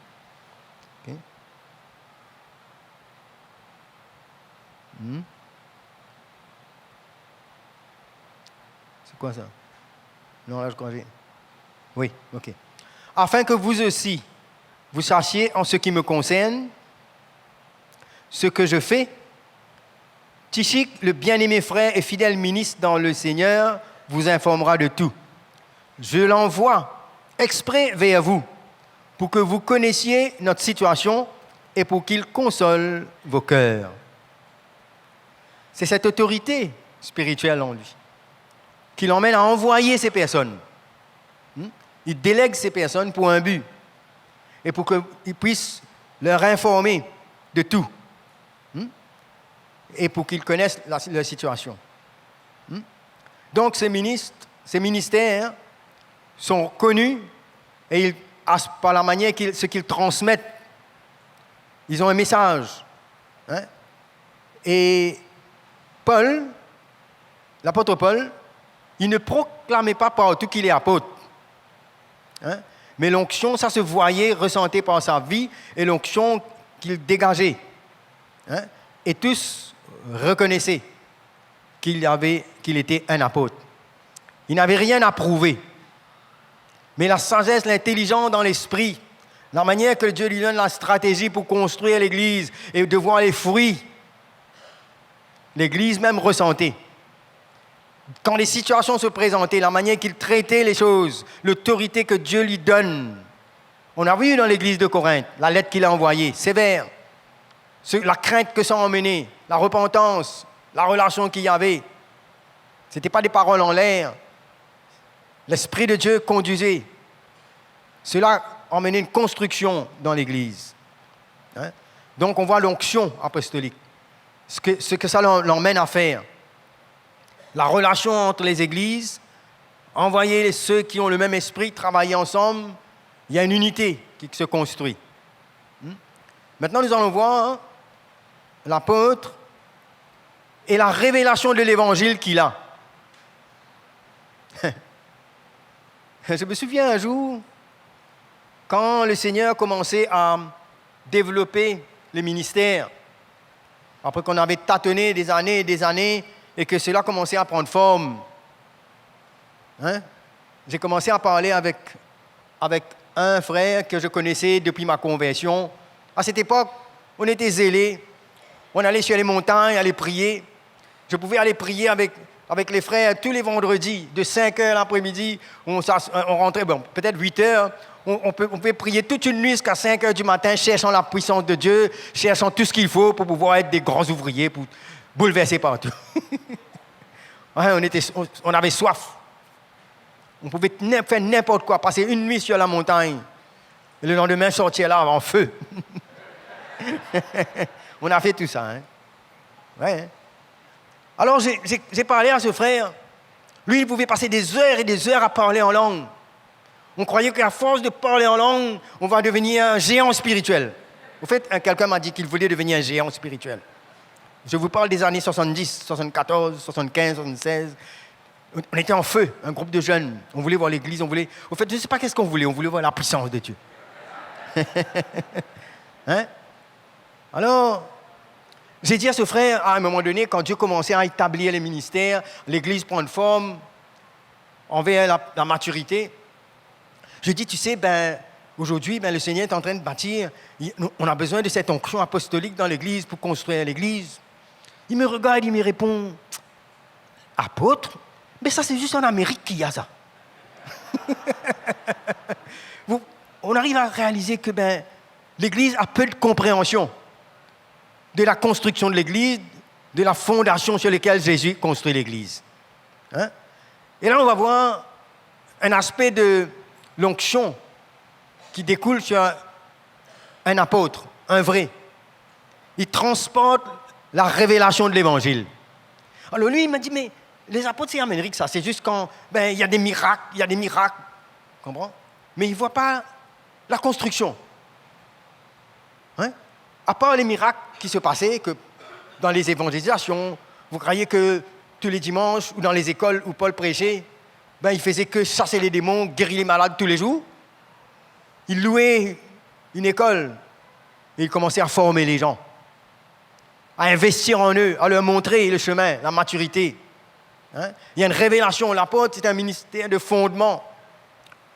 Okay. C'est quoi ça? Non, là je crois que j'ai... Oui, ok. Afin que vous aussi, vous sachiez en ce qui me concerne, ce que je fais, Tychik, le bien-aimé frère et fidèle ministre dans le Seigneur, vous informera de tout. Je l'envoie exprès vers vous, pour que vous connaissiez notre situation et pour qu'il console vos cœurs. C'est cette autorité spirituelle en lui qui l'emmène à envoyer ces personnes. Il délègue ces personnes pour un but et pour qu'ils puissent leur informer de tout et pour qu'ils connaissent leur situation. Donc ces ministères sont connus et par la manière ce qu'ils transmettent, ils ont un message. Et Paul, l'apôtre Paul, il ne proclamait pas partout qu'il est apôtre. Hein? Mais l'onction, ça se voyait, ressentait par sa vie, et l'onction qu'il dégageait. Hein? Et tous reconnaissaient qu'il était un apôtre. Il n'avait rien à prouver. Mais la sagesse, l'intelligence dans l'esprit, la manière que Dieu lui donne la stratégie pour construire l'Église et de voir les fruits, l'Église même ressentait. Quand les situations se présentaient, la manière qu'il traitait les choses, l'autorité que Dieu lui donne. On a vu dans l'Église de Corinthe, la lettre qu'il a envoyée, sévère, la crainte que ça emmenait, la repentance, la relation qu'il y avait. Ce n'était pas des paroles en l'air. L'Esprit de Dieu conduisait. Cela emmenait une construction dans l'Église. Hein? Donc on voit l'onction apostolique, ce que ça l'emmène à faire. La relation entre les églises, envoyer ceux qui ont le même esprit, travailler ensemble, il y a une unité qui se construit. Maintenant, nous allons voir l'apôtre et la révélation de l'évangile qu'il a. Je me souviens un jour, quand le Seigneur commençait à développer le ministère, après qu'on avait tâtonné des années et des années, et que cela commençait à prendre forme. Hein? J'ai commencé à parler avec un frère que je connaissais depuis ma conversion. À cette époque, on était zélés. On allait sur les montagnes, aller prier. Je pouvais aller prier avec les frères tous les vendredis, de 5h l'après-midi. On rentrait, peut-être 8h. On pouvait prier toute une nuit jusqu'à 5h du matin, cherchant la puissance de Dieu, cherchant tout ce qu'il faut pour pouvoir être des grands ouvriers, pour bouleverser partout. Ouais, on avait soif. On pouvait faire n'importe quoi, passer une nuit sur la montagne. Et le lendemain, sortir là en feu. On a fait tout ça. Hein? Ouais. Alors, j'ai parlé à ce frère. Lui, il pouvait passer des heures et des heures à parler en langue. On croyait qu'à force de parler en langue, on va devenir un géant spirituel. Au fait, quelqu'un m'a dit qu'il voulait devenir un géant spirituel. Je vous parle des années 70, 74, 75, 76. On était en feu, un groupe de jeunes. On voulait voir l'église, Au fait, je ne sais pas qu'est-ce qu'on voulait. On voulait voir la puissance de Dieu. Hein? Alors, j'ai dit à ce frère, à un moment donné, quand Dieu commençait à établir les ministères, l'église prend forme, envers la maturité, je dis, tu sais, aujourd'hui, le Seigneur est en train de bâtir. On a besoin de cette onction apostolique dans l'église pour construire l'église. Il me regarde, il me répond, apôtre? Mais ça, c'est juste en Amérique qu'il y a ça. On arrive à réaliser que l'Église a peu de compréhension de la construction de l'Église, de la fondation sur laquelle Jésus construit l'Église. Hein? Et là, on va voir un aspect de l'onction qui découle sur un apôtre, un vrai. Il transporte la révélation de l'Évangile. Alors lui, il m'a dit, mais les apôtres, c'est Amérique, ça. C'est juste quand il y a des miracles, comprends? Mais il ne voit pas la construction. Hein? À part les miracles qui se passaient, que dans les évangélisations, vous croyez que tous les dimanches, ou dans les écoles où Paul prêchait, il faisait que chasser les démons, guérir les malades tous les jours. Il louait une école et il commençait à former les gens, à investir en eux, à leur montrer le chemin, la maturité. Hein? Il y a une révélation. L'apôtre, c'est un ministère de fondement.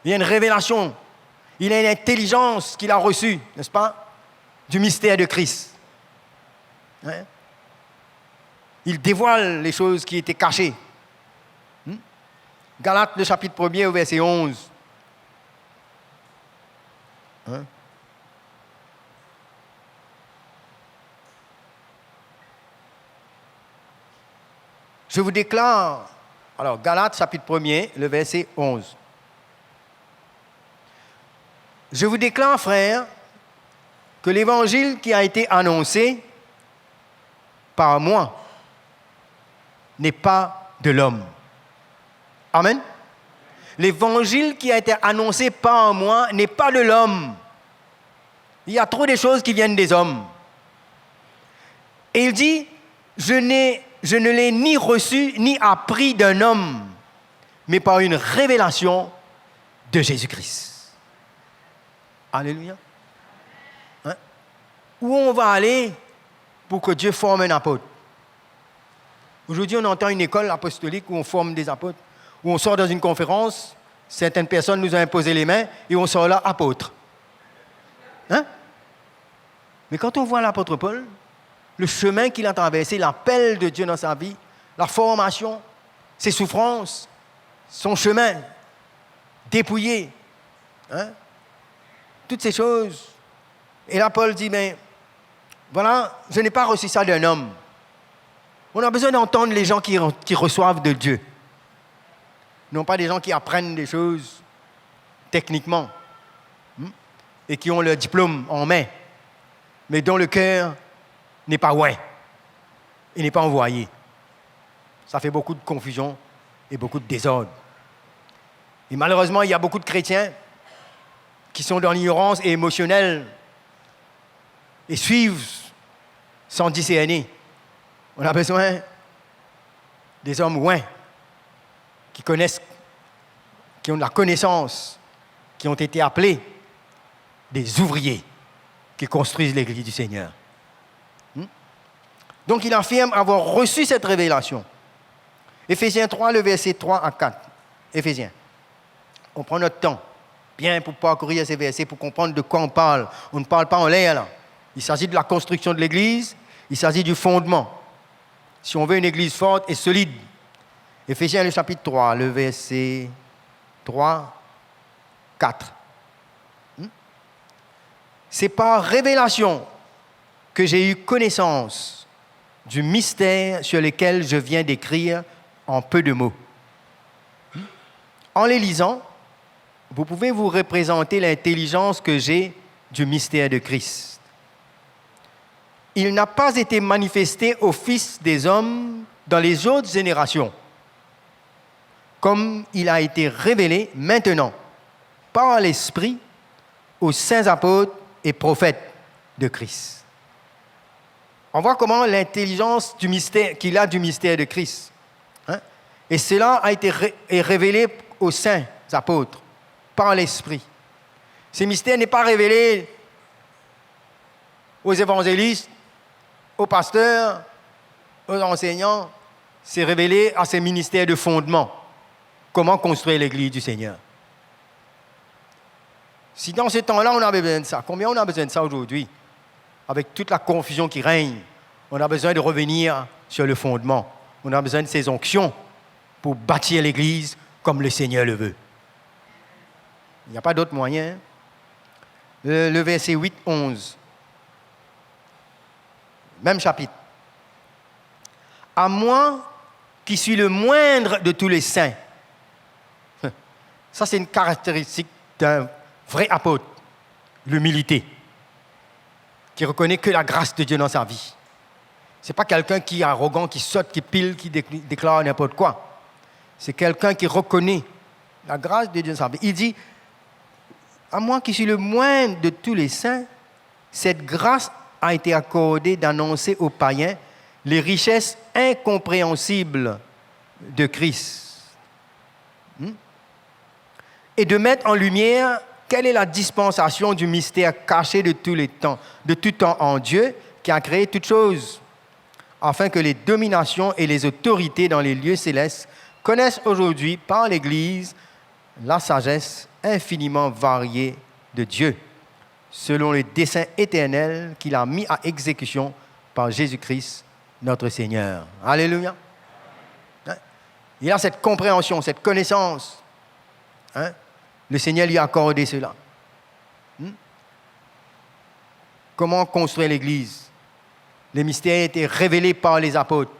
Il y a une révélation. Il a une intelligence qu'il a reçue, n'est-ce pas, du mystère de Christ. Hein? Il dévoile les choses qui étaient cachées. Galates, le chapitre 1er, au verset 11. Hein? Je vous déclare, alors Galates chapitre 1er, le verset 11. Je vous déclare, frères, que l'évangile qui a été annoncé par moi n'est pas de l'homme. Amen. L'évangile qui a été annoncé par moi n'est pas de l'homme. Il y a trop de choses qui viennent des hommes. Et il dit, je n'ai je ne l'ai ni reçu ni appris d'un homme, mais par une révélation de Jésus-Christ. Alléluia. Hein? Où on va aller pour que Dieu forme un apôtre? Aujourd'hui, on entend une école apostolique où on forme des apôtres, où on sort dans une conférence, certaines personnes nous ont imposé les mains et on sort là apôtre. Hein? Mais quand on voit l'apôtre Paul, le chemin qu'il a traversé, l'appel de Dieu dans sa vie, la formation, ses souffrances, son chemin dépouillé, hein? Toutes ces choses. Et là, Paul dit, mais voilà, je n'ai pas reçu ça d'un homme. On a besoin d'entendre les gens qui reçoivent de Dieu. Non pas des gens qui apprennent des choses techniquement et qui ont leur diplôme en main, mais dont le cœur n'est pas ouais et n'est pas envoyé. Ça fait beaucoup de confusion et beaucoup de désordre. Et malheureusement, il y a beaucoup de chrétiens qui sont dans l'ignorance et émotionnelle et suivent sans discerner. On a besoin des hommes ouins qui connaissent, qui ont de la connaissance, qui ont été appelés des ouvriers qui construisent l'église du Seigneur. Donc il affirme avoir reçu cette révélation. Éphésiens 3, le verset 3 à 4. Éphésiens. On prend notre temps, bien pour parcourir ces versets, pour comprendre de quoi on parle. On ne parle pas en l'air là. Il s'agit de la construction de l'église, il s'agit du fondement. Si on veut une église forte et solide. Éphésiens le chapitre 3, le verset 3, 4. C'est par révélation que j'ai eu connaissance du mystère sur lequel je viens d'écrire en peu de mots. En les lisant, vous pouvez vous représenter l'intelligence que j'ai du mystère de Christ. Il n'a pas été manifesté aux fils des hommes dans les autres générations, comme il a été révélé maintenant par l'Esprit aux saints apôtres et prophètes de Christ. On voit comment l'intelligence du mystère, qu'il a du mystère de Christ. Hein? Et cela a été révélé aux saints apôtres par l'Esprit. Ce mystère n'est pas révélé aux évangélistes, aux pasteurs, aux enseignants. C'est révélé à ces ministères de fondement. Comment construire l'église du Seigneur. Si dans ce temps-là, on avait besoin de ça, combien on a besoin de ça aujourd'hui? Avec toute la confusion qui règne, on a besoin de revenir sur le fondement. On a besoin de ces onctions pour bâtir l'église comme le Seigneur le veut. Il n'y a pas d'autre moyen. Le verset 8, 11. Même chapitre. À moi, qui suis le moindre de tous les saints. Ça, c'est une caractéristique d'un vrai apôtre, l'humilité, qui reconnaît que la grâce de Dieu dans sa vie. Ce n'est pas quelqu'un qui est arrogant, qui saute, qui pile, qui déclare n'importe quoi. C'est quelqu'un qui reconnaît la grâce de Dieu dans sa vie. Il dit, à moi qui suis le moindre de tous les saints, cette grâce a été accordée d'annoncer aux païens les richesses incompréhensibles de Christ. Et de mettre en lumière quelle est la dispensation du mystère caché de tous les temps, de tout temps en Dieu, qui a créé toutes choses, afin que les dominations et les autorités dans les lieux célestes connaissent aujourd'hui par l'Église la sagesse infiniment variée de Dieu, selon le dessein éternel qu'il a mis à exécution par Jésus-Christ, notre Seigneur. Alléluia. Il a cette compréhension, cette connaissance. Le Seigneur lui a accordé cela. Comment construire l'Église? Les mystères étaient révélés par les apôtres.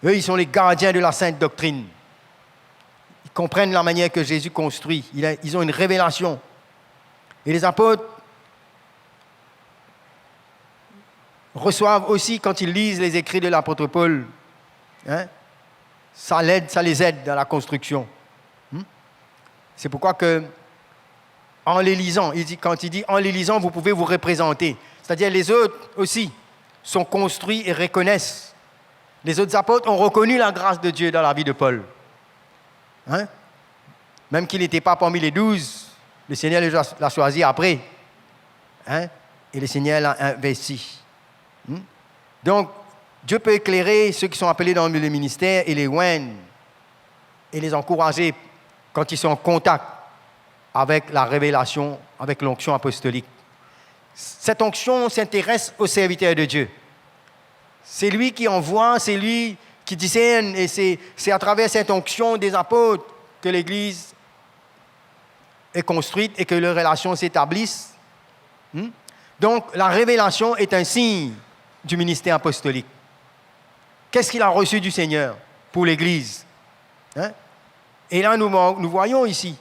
Eux, ils sont les gardiens de la sainte doctrine. Ils comprennent la manière que Jésus construit. Ils ont une révélation. Et les apôtres reçoivent aussi, quand ils lisent les écrits de l'apôtre Paul, ça les aide dans la construction. C'est pourquoi que, en les lisant, quand il dit en les lisant, vous pouvez vous représenter. C'est-à-dire les autres aussi sont construits et reconnaissent. Les autres apôtres ont reconnu la grâce de Dieu dans la vie de Paul. Hein? Même qu'il n'était pas parmi les 12, le Seigneur l'a choisi après. Hein? Et le Seigneur l'a investi. Donc, Dieu peut éclairer ceux qui sont appelés dans le ministère et les oindre et les encourager quand ils sont en contact avec la révélation, avec l'onction apostolique. Cette onction s'intéresse aux serviteurs de Dieu. C'est lui qui envoie, c'est lui qui discerne, et c'est à travers cette onction des apôtres que l'Église est construite et que leurs relations s'établissent. Donc, la révélation est un signe du ministère apostolique. Qu'est-ce qu'il a reçu du Seigneur pour l'Église? Et là, nous voyons ici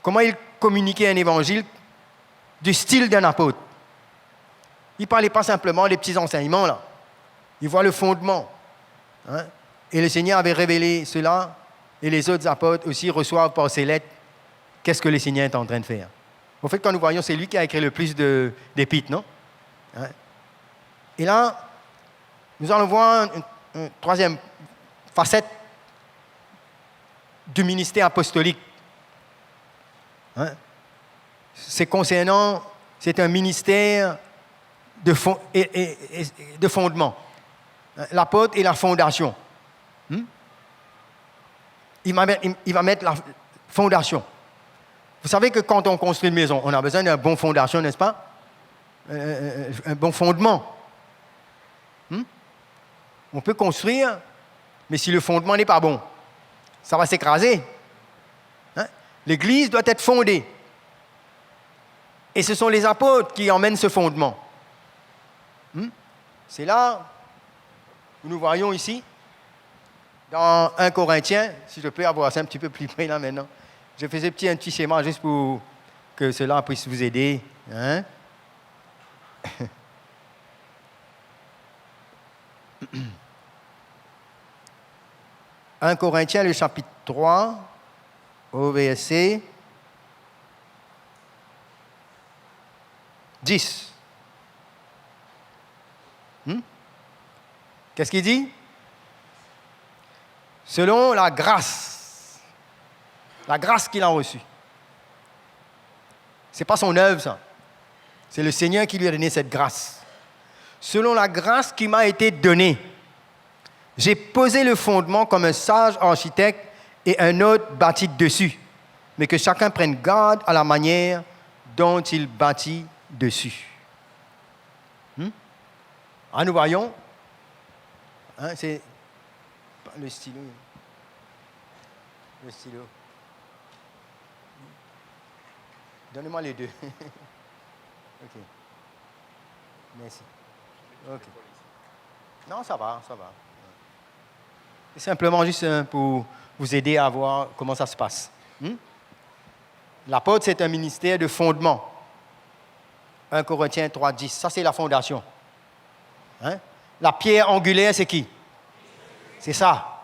comment il communiquait un évangile du style d'un apôtre. Il ne parlait pas simplement des petits enseignements, là. Il voit le fondement. Et le Seigneur avait révélé cela, et les autres apôtres aussi reçoivent par ses lettres qu'est-ce que le Seigneur est en train de faire. En fait, quand nous voyons, c'est lui qui a écrit le plus d'épîtres, non? Et là, nous allons voir une troisième facette du ministère apostolique. C'est un ministère de fondement. L'apôtre est la fondation. Il va mettre la fondation. Vous savez que quand on construit une maison, on a besoin d'un bon fondation, n'est-ce pas? Un bon fondement. On peut construire, mais si le fondement n'est pas bon, ça va s'écraser. L'Église doit être fondée. Et ce sont les apôtres qui emmènent ce fondement. C'est là où nous voyons ici, dans 1 Corinthiens, si je peux avoir ça un petit peu plus près là maintenant. Je faisais un petit schéma juste pour que cela puisse vous aider. 1 Corinthiens, le chapitre 3, au verset 10. Qu'est-ce qu'il dit? Selon la grâce qu'il a reçue. Ce n'est pas son œuvre, ça. C'est le Seigneur qui lui a donné cette grâce. Selon la grâce qui m'a été donnée, j'ai posé le fondement comme un sage architecte et un autre bâtit dessus, mais que chacun prenne garde à la manière dont il bâtit dessus. Nous voyons, c'est le stylo. Le stylo. Donnez-moi les deux. OK. Merci. OK. Non, ça va. C'est simplement juste pour vous aider à voir comment ça se passe. L'apôtre, c'est un ministère de fondement. 1 Corinthiens 3, 10. Ça, c'est la fondation. La pierre angulaire, c'est qui? C'est ça.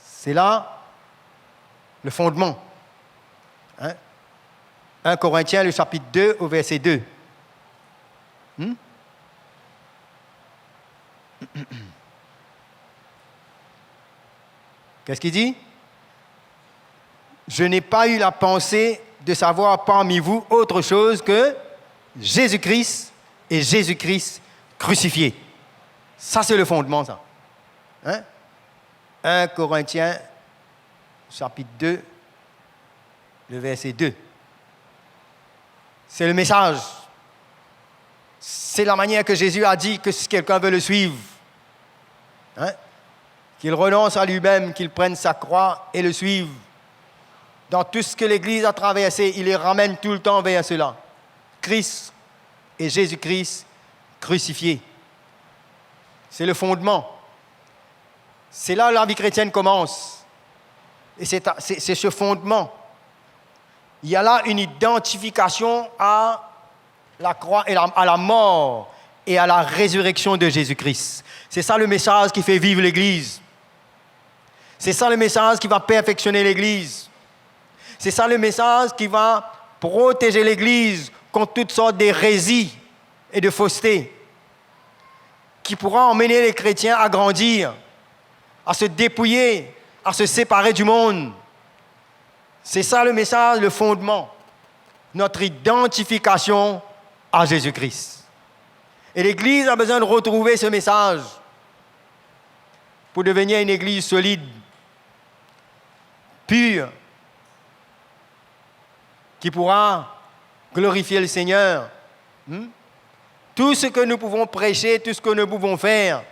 C'est là le fondement. 1 Corinthiens, le chapitre 2, au verset 2. Qu'est-ce qu'il dit? Je n'ai pas eu la pensée de savoir parmi vous autre chose que Jésus-Christ et Jésus-Christ crucifié. Ça, c'est le fondement, ça. 1 Corinthiens, chapitre 2, le verset 2. C'est le message. C'est la manière que Jésus a dit que si quelqu'un veut le suivre, qu'il renonce à lui-même, qu'il prenne sa croix et le suive. Dans tout ce que l'Église a traversé, il les ramène tout le temps vers cela. Christ et Jésus-Christ crucifié. C'est le fondement. C'est là où la vie chrétienne commence. Et c'est ce fondement. Il y a là une identification à la croix et à la mort et à la résurrection de Jésus-Christ. C'est ça le message qui fait vivre l'Église. C'est ça le message qui va perfectionner l'Église. C'est ça le message qui va protéger l'Église contre toutes sortes d'hérésies et de fausseté qui pourra emmener les chrétiens à grandir, à se dépouiller, à se séparer du monde. C'est ça le message, le fondement. Notre identification à Jésus-Christ. Et l'Église a besoin de retrouver ce message pour devenir une Église solide, pure, qui pourra glorifier le Seigneur. Tout ce que nous pouvons prêcher, tout ce que nous pouvons faire,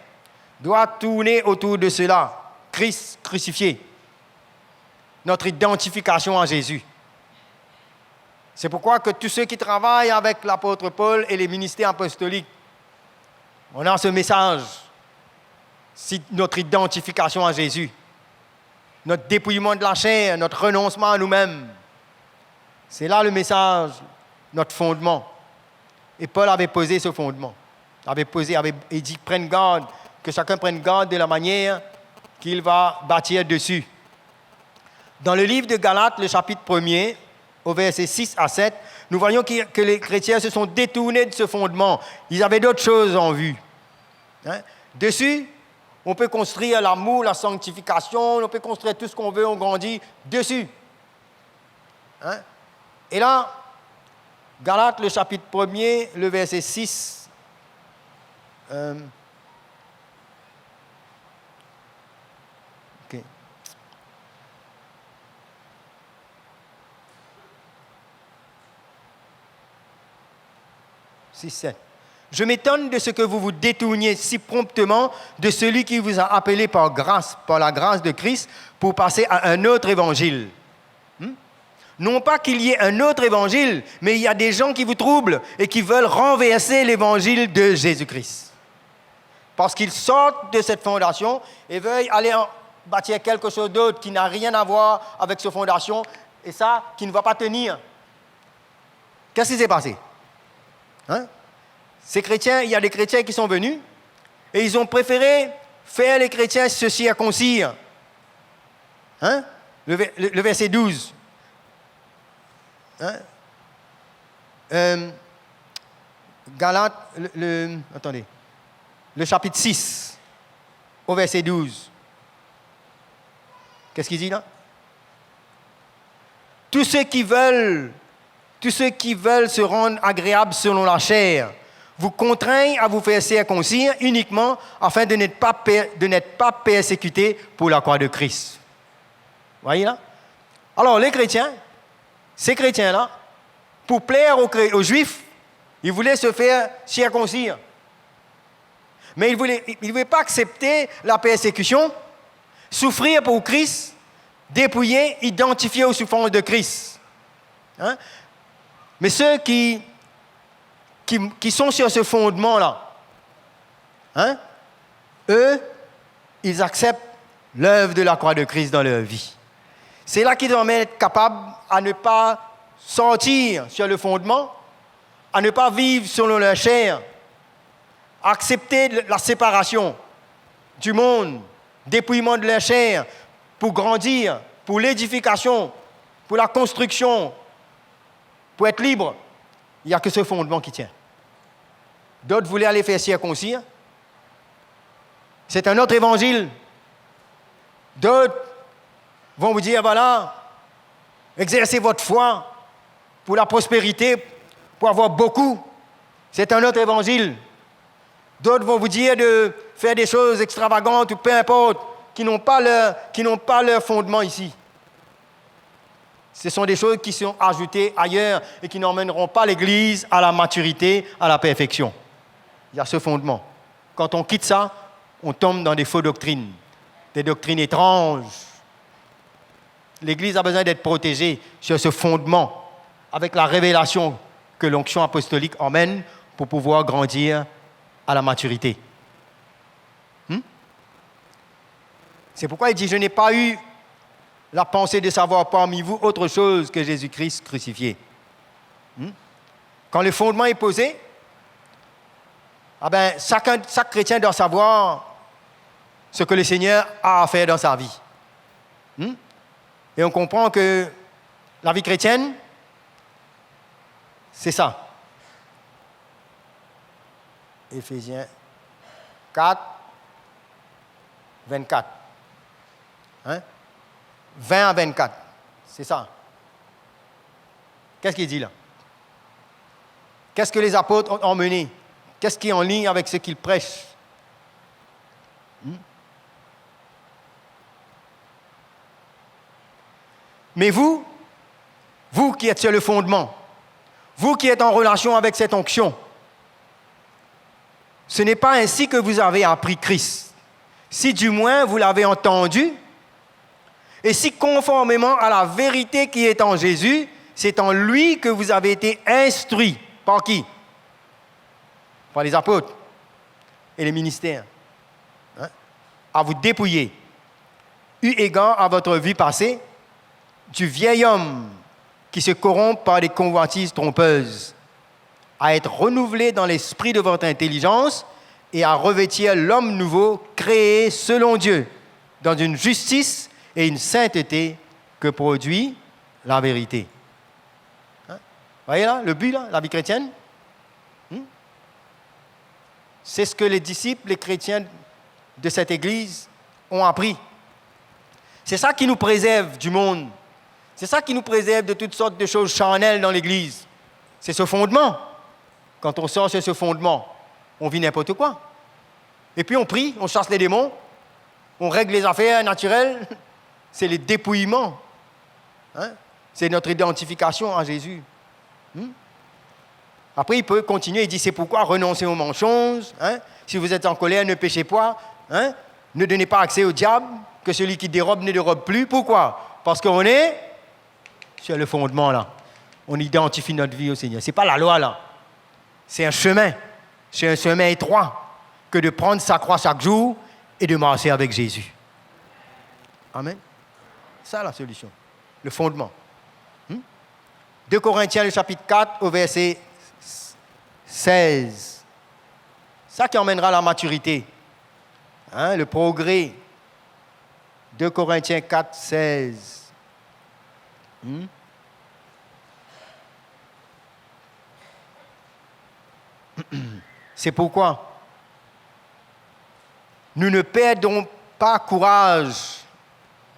doit tourner autour de cela. Christ crucifié. Notre identification à Jésus. C'est pourquoi que tous ceux qui travaillent avec l'apôtre Paul et les ministères apostoliques, on a ce message, c'est notre identification à Jésus, notre dépouillement de la chair, notre renoncement à nous-mêmes. C'est là le message, notre fondement. Et Paul avait posé ce fondement. Il dit, prenne garde, que chacun prenne garde de la manière qu'il va bâtir dessus. Dans le livre de Galates, le chapitre 1er, au verset 6 à 7, nous voyons que les chrétiens se sont détournés de ce fondement. Ils avaient d'autres choses en vue. Dessus, on peut construire l'amour, la sanctification, on peut construire tout ce qu'on veut, on grandit dessus. Et là, Galates, le chapitre 1er, le verset 6. OK. Je m'étonne de ce que vous vous détourniez si promptement de celui qui vous a appelé par la grâce de Christ, pour passer à un autre évangile. Non pas qu'il y ait un autre évangile, mais il y a des gens qui vous troublent et qui veulent renverser l'évangile de Jésus-Christ. Parce qu'ils sortent de cette fondation et veulent aller bâtir quelque chose d'autre qui n'a rien à voir avec cette fondation, et ça, qui ne va pas tenir. Qu'est-ce qui s'est passé? Ces chrétiens, il y a des chrétiens qui sont venus et ils ont préféré faire les chrétiens se circoncire. Le verset 12. Galates, le chapitre 6, au verset 12. Qu'est-ce qu'il dit là? Tous ceux qui veulent se rendre agréables selon la chair vous contraignent à vous faire circoncire uniquement afin de n'être pas persécutés pour la croix de Christ. Voyez là? Alors les chrétiens, ces chrétiens-là, pour plaire aux Juifs, ils voulaient se faire circoncire. Mais ils ne voulaient pas accepter la persécution, souffrir pour Christ, dépouiller, identifier aux souffrances de Christ. Mais ceux qui sont sur ce fondement-là, eux, ils acceptent l'œuvre de la croix de Christ dans leur vie. C'est là qu'ils doivent être capables à ne pas sortir sur le fondement, à ne pas vivre selon leur chair, à accepter la séparation du monde, dépouillement de leur chair, pour grandir, pour l'édification, pour la construction, pour être libre. Il n'y a que ce fondement qui tient. D'autres voulaient aller faire circoncire. C'est un autre évangile. D'autres vont vous dire, voilà, exercez votre foi pour la prospérité, pour avoir beaucoup. C'est un autre évangile. D'autres vont vous dire de faire des choses extravagantes ou peu importe, qui n'ont pas leur fondement ici. Ce sont des choses qui sont ajoutées ailleurs et qui n'emmèneront pas l'Église à la maturité, à la perfection. Il y a ce fondement. Quand on quitte ça, on tombe dans des fausses doctrines, des doctrines étranges. L'Église a besoin d'être protégée sur ce fondement, avec la révélation que l'onction apostolique emmène pour pouvoir grandir à la maturité. C'est pourquoi il dit, je n'ai pas eu la pensée de savoir parmi vous autre chose que Jésus-Christ crucifié. Quand le fondement est posé, chaque chrétien doit savoir ce que le Seigneur a à faire dans sa vie. Et on comprend que la vie chrétienne, c'est ça. Éphésiens 4, 24. Hein? 20 à 24. C'est ça. Qu'est-ce qu'il dit là? Qu'est-ce que les apôtres ont emmené? Qu'est-ce qui est en ligne avec ce qu'ils prêchent? Mais vous qui êtes sur le fondement, vous qui êtes en relation avec cette onction, ce n'est pas ainsi que vous avez appris Christ. Si du moins vous l'avez entendu, et si conformément à la vérité qui est en Jésus, c'est en lui que vous avez été instruits. Par qui? Par les apôtres et les ministères. Hein? À vous dépouiller, eu égard à votre vie passée, du vieil homme qui se corrompt par des convoitises trompeuses, à être renouvelé dans l'esprit de votre intelligence et à revêtir l'homme nouveau créé selon Dieu, dans une justice et une sainteté que produit la vérité. Hein? Voyez là, le but, là, la vie chrétienne? C'est ce que les disciples, les chrétiens de cette Église ont appris. C'est ça qui nous préserve du monde. C'est ça qui nous préserve de toutes sortes de choses charnelles dans l'Église. C'est ce fondement. Quand on sort sur ce fondement, on vit n'importe quoi. Et puis on prie, on chasse les démons, on règle les affaires naturelles. C'est le dépouillement. Hein? C'est notre identification à Jésus. Après, il peut continuer, il dit, c'est pourquoi renoncer aux mensonges. Hein? Si vous êtes en colère, ne péchez pas. Hein? Ne donnez pas accès au diable, que celui qui dérobe ne dérobe plus. Pourquoi? Parce qu'on est sur le fondement, là. On identifie notre vie au Seigneur. Ce n'est pas la loi, là. C'est un chemin. C'est un chemin étroit que de prendre sa croix chaque jour et de marcher avec Jésus. Amen. C'est ça la solution. Le fondement. 2 Corinthiens, le chapitre 4, au verset 16. Ça qui emmènera la maturité. Hein, le progrès. 2 Corinthiens 4, 16. C'est pourquoi nous ne perdons pas courage.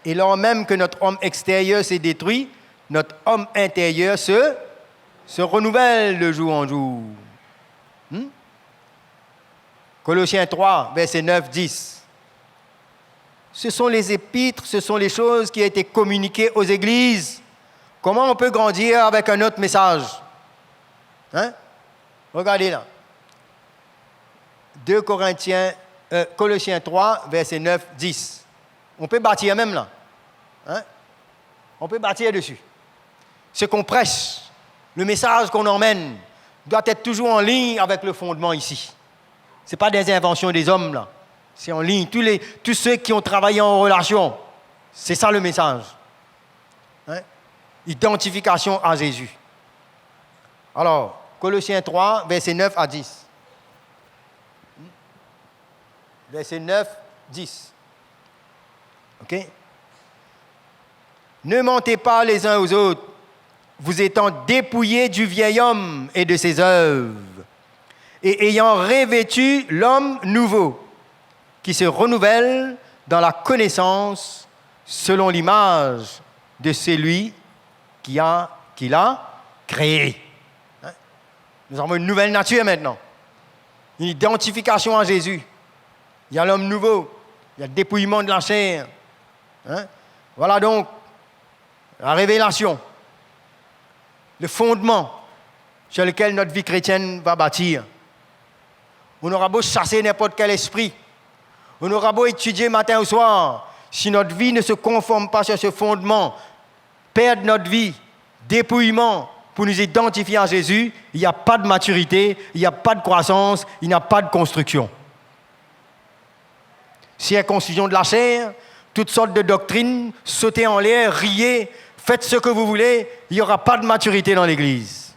Et lors même que notre homme extérieur s'est détruit, notre homme intérieur se renouvelle de jour en jour. Colossiens 3, versets 9, 10. Ce sont les épîtres, ce sont les choses qui ont été communiquées aux églises. Comment on peut grandir avec un autre message? Hein? Regardez là. 2 Colossiens 3, versets 9, 10. On peut bâtir même là. Hein? On peut bâtir dessus. Ce qu'on prêche, le message qu'on emmène, doit être toujours en ligne avec le fondement ici. Ce n'est pas des inventions des hommes là. C'est en ligne. Tous ceux qui ont travaillé en relation, c'est ça le message. Hein? Identification à Jésus. Alors, Colossiens 3, versets 9 à 10. Versets 9, 10. OK? Ne mentez pas les uns aux autres, vous étant dépouillés du vieil homme et de ses œuvres, et ayant revêtu l'homme nouveau, qui se renouvelle dans la connaissance selon l'image de celui qui l'a créé. Hein? Nous avons une nouvelle nature maintenant, une identification à Jésus. Il y a l'homme nouveau, il y a le dépouillement de la chair. Hein? Voilà donc la révélation, le fondement sur lequel notre vie chrétienne va bâtir. On aura beau chasser n'importe quel esprit, on aura beau étudier matin au soir, si notre vie ne se conforme pas sur ce fondement, perdre notre vie, dépouillement pour nous identifier à Jésus, il n'y a pas de maturité, il n'y a pas de croissance, il n'y a pas de construction. Circoncision de la chair, toutes sortes de doctrines, sauter en l'air, riez, faites ce que vous voulez, il n'y aura pas de maturité dans l'Église.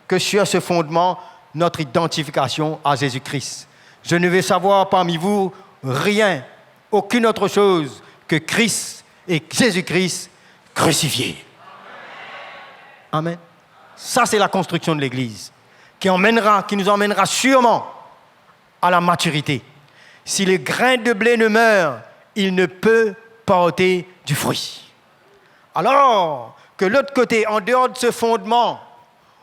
Que sur ce fondement, notre identification à Jésus-Christ. Je ne veux savoir parmi vous rien, aucune autre chose que Christ et Jésus-Christ crucifié. Amen. Ça, c'est la construction de l'Église qui nous emmènera sûrement à la maturité. Si le grain de blé ne meurt, il ne peut porter du fruit. Alors que l'autre côté, en dehors de ce fondement,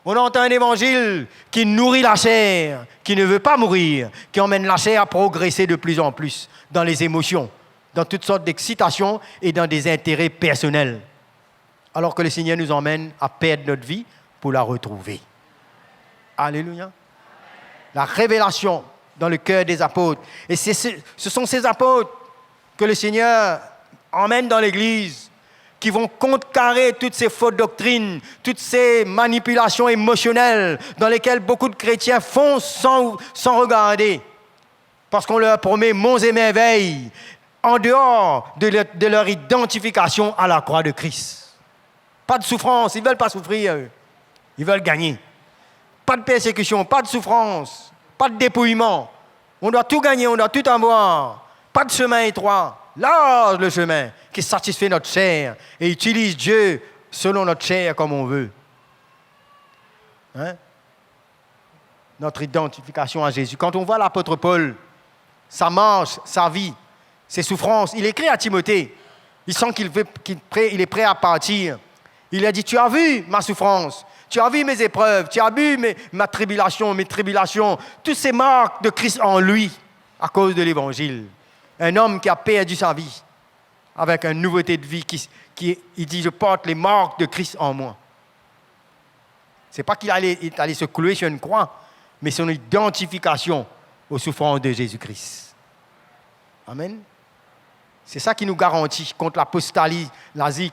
on entend un évangile qui nourrit la chair, qui ne veut pas mourir, qui emmène la chair à progresser de plus en plus dans les émotions, dans toutes sortes d'excitations et dans des intérêts personnels. Alors que le Seigneur nous emmène à perdre notre vie pour la retrouver. Alléluia. La révélation dans le cœur des apôtres. Et ce sont ces apôtres que le Seigneur emmène dans l'Église, qui vont contrecarrer toutes ces fausses doctrines, toutes ces manipulations émotionnelles dans lesquelles beaucoup de chrétiens foncent sans regarder. Parce qu'on leur promet monts et merveilles en dehors de leur identification à la croix de Christ. Pas de souffrance, ils ne veulent pas souffrir, eux. Ils veulent gagner. Pas de persécution, pas de souffrance, pas de dépouillement. On doit tout gagner, on doit tout avoir. Pas de chemin étroit. Large le chemin qui satisfait notre chair et utilise Dieu selon notre chair comme on veut. Hein? Notre identification à Jésus. Quand on voit l'apôtre Paul, sa marche, sa vie, ses souffrances, il écrit à Timothée, il sent qu'il est prêt à partir. Il a dit, tu as vu ma souffrance, tu as vu mes épreuves, tu as vu ma tribulation, mes tribulations, toutes ces marques de Christ en lui à cause de l'Évangile. Un homme qui a perdu sa vie avec une nouveauté de vie, il dit, je porte les marques de Christ en moi. Ce n'est pas qu'il est allé se clouer sur une croix, mais son identification aux souffrances de Jésus-Christ. Amen. C'est ça qui nous garantit contre l'apostasie,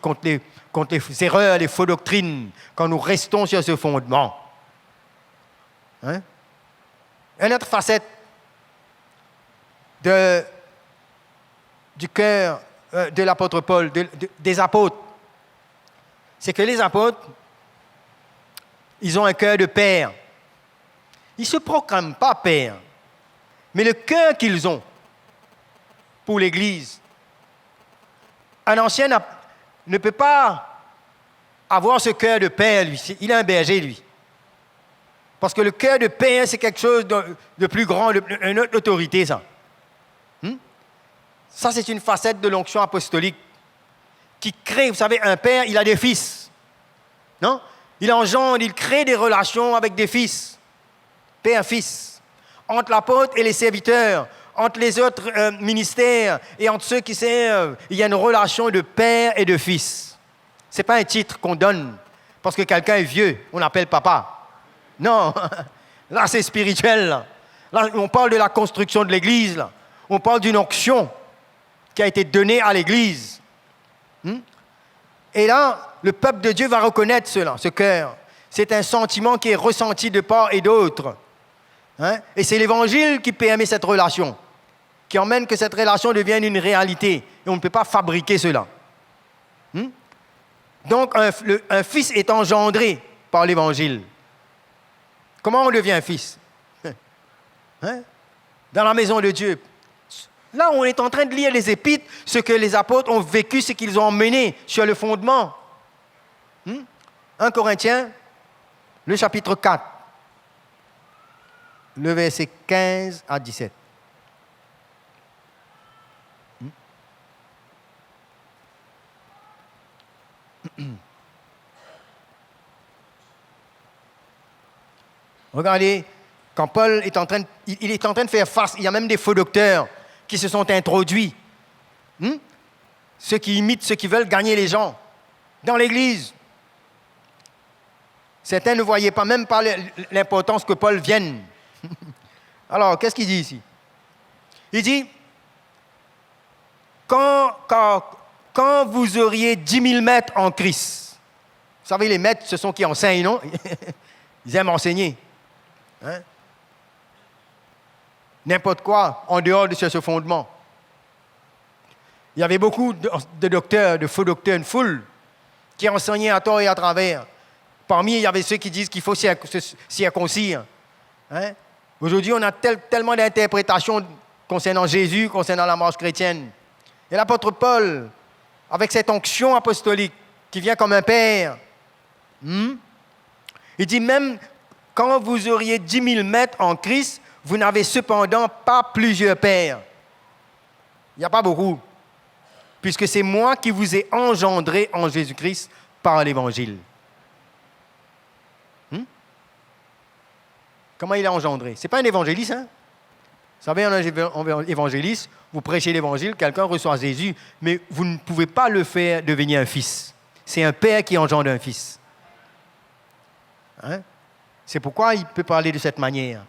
contre les erreurs, les fausses doctrines, quand nous restons sur ce fondement. Hein? Une autre facette du cœur de l'apôtre Paul, des apôtres, c'est que les apôtres, ils ont un cœur de père. Ils ne se proclament pas père, mais le cœur qu'ils ont pour l'Église. Un ancien ne peut pas avoir ce cœur de père, lui. Il est un berger, lui. Parce que le cœur de père, c'est quelque chose de plus grand, une autre autorité, ça. Ça, c'est une facette de l'onction apostolique qui crée, vous savez, un père, il a des fils. Non? Il engendre, il crée des relations avec des fils. Père-fils. Entre l'apôtre et les serviteurs, entre les autres ministères et entre ceux qui servent, il y a une relation de père et de fils. Ce n'est pas un titre qu'on donne parce que quelqu'un est vieux, on l'appelle papa. Non, là c'est spirituel. Là, on parle de la construction de l'Église. Là. On parle d'une onction qui a été donnée à l'Église. Et là, le peuple de Dieu va reconnaître cela, ce cœur. C'est un sentiment qui est ressenti de part et d'autre. Hein? Et c'est l'Évangile qui permet cette relation, qui emmène que cette relation devienne une réalité. Et on ne peut pas fabriquer cela. Donc, un fils est engendré par l'Évangile. Comment on devient un fils? Hein? Dans la maison de Dieu. Là, on est en train de lire les Épîtres, ce que les apôtres ont vécu, ce qu'ils ont mené sur le fondement. 1 Corinthiens, le chapitre 4, le verset 15 à 17. Regardez, quand Paul est en train de faire face, il y a même des faux docteurs qui se sont introduits. Ceux qui imitent, ceux qui veulent gagner les gens dans l'Église. Certains ne voyaient pas même pas l'importance que Paul vienne. Alors, qu'est-ce qu'il dit ici? Il dit, quand vous auriez 10 000 maîtres en Christ, vous savez, les maîtres, ce sont qui enseignent, non? Ils aiment enseigner. Hein? N'importe quoi en dehors de ce fondement. Il y avait beaucoup de docteurs, de faux docteurs, une foule, qui enseignaient à tort et à travers. Parmi, il y avait ceux qui disent qu'il faut circoncire. Hein? Aujourd'hui, on a tellement d'interprétations concernant Jésus, concernant la marche chrétienne. Et l'apôtre Paul, avec cette onction apostolique qui vient comme un père, il dit même, quand vous auriez 10 000 maîtres en Christ, vous n'avez cependant pas plusieurs pères. Il n'y a pas beaucoup. Puisque c'est moi qui vous ai engendré en Jésus-Christ par l'Évangile. Comment il a engendré? Ce n'est pas un évangéliste, hein? Vous savez, un évangéliste, vous prêchez l'Évangile, quelqu'un reçoit Jésus, mais vous ne pouvez pas le faire devenir un fils. C'est un père qui engendre un fils. Hein? C'est pourquoi il peut parler de cette manière.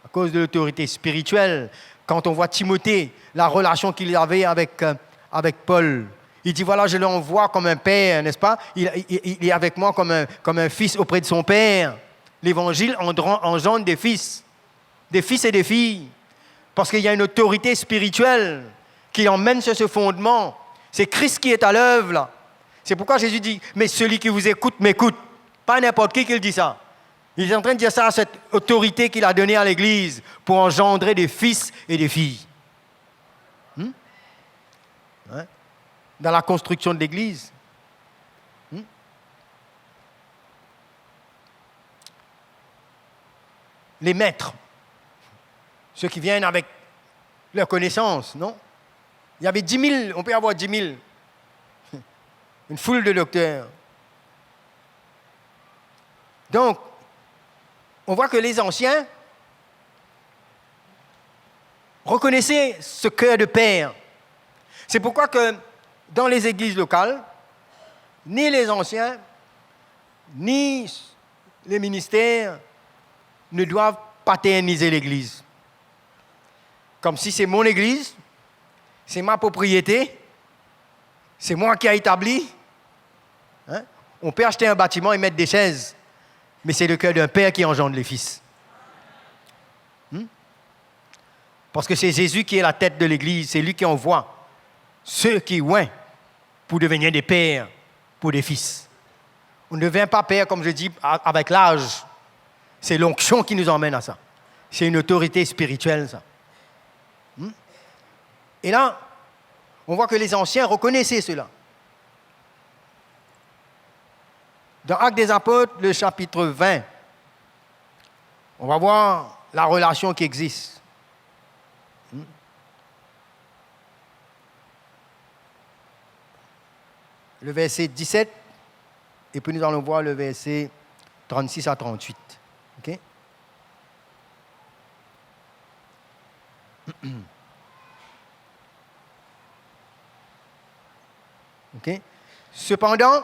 À cause de l'autorité spirituelle. Quand on voit Timothée, la relation qu'il avait avec Paul, il dit, voilà, je l'envoie comme un père, n'est-ce pas? Il est avec moi comme un fils auprès de son père. L'Évangile engendre des fils et des filles. Parce qu'il y a une autorité spirituelle qui emmène sur ce fondement. C'est Christ qui est à l'œuvre, là. C'est pourquoi Jésus dit, mais celui qui vous écoute, m'écoute. Pas n'importe qui dit ça. Il est en train de dire ça à cette autorité qu'il a donnée à l'Église pour engendrer des fils et des filles. Hein? Dans la construction de l'Église. Les maîtres, ceux qui viennent avec leur connaissance, non? Il y avait 10 000, on peut avoir 10 000. Une foule de docteurs. Donc, on voit que les anciens reconnaissaient ce cœur de père. C'est pourquoi que dans les églises locales, ni les anciens, ni les ministères ne doivent paterniser l'église. Comme si c'est mon église, c'est ma propriété, c'est moi qui ai établi. Hein? On peut acheter un bâtiment et mettre des chaises, mais c'est le cœur d'un père qui engendre les fils. Parce que c'est Jésus qui est la tête de l'église, c'est lui qui envoie ceux qui ouin pour devenir des pères, pour des fils. On ne devient pas père, comme je dis, avec l'âge. C'est l'onction qui nous emmène à ça. C'est une autorité spirituelle, ça. Et là, on voit que les anciens reconnaissaient cela. Dans Actes des Apôtres, le chapitre 20, on va voir la relation qui existe. Le verset 17, et puis nous allons voir le verset 36 à 38. OK? OK? Cependant,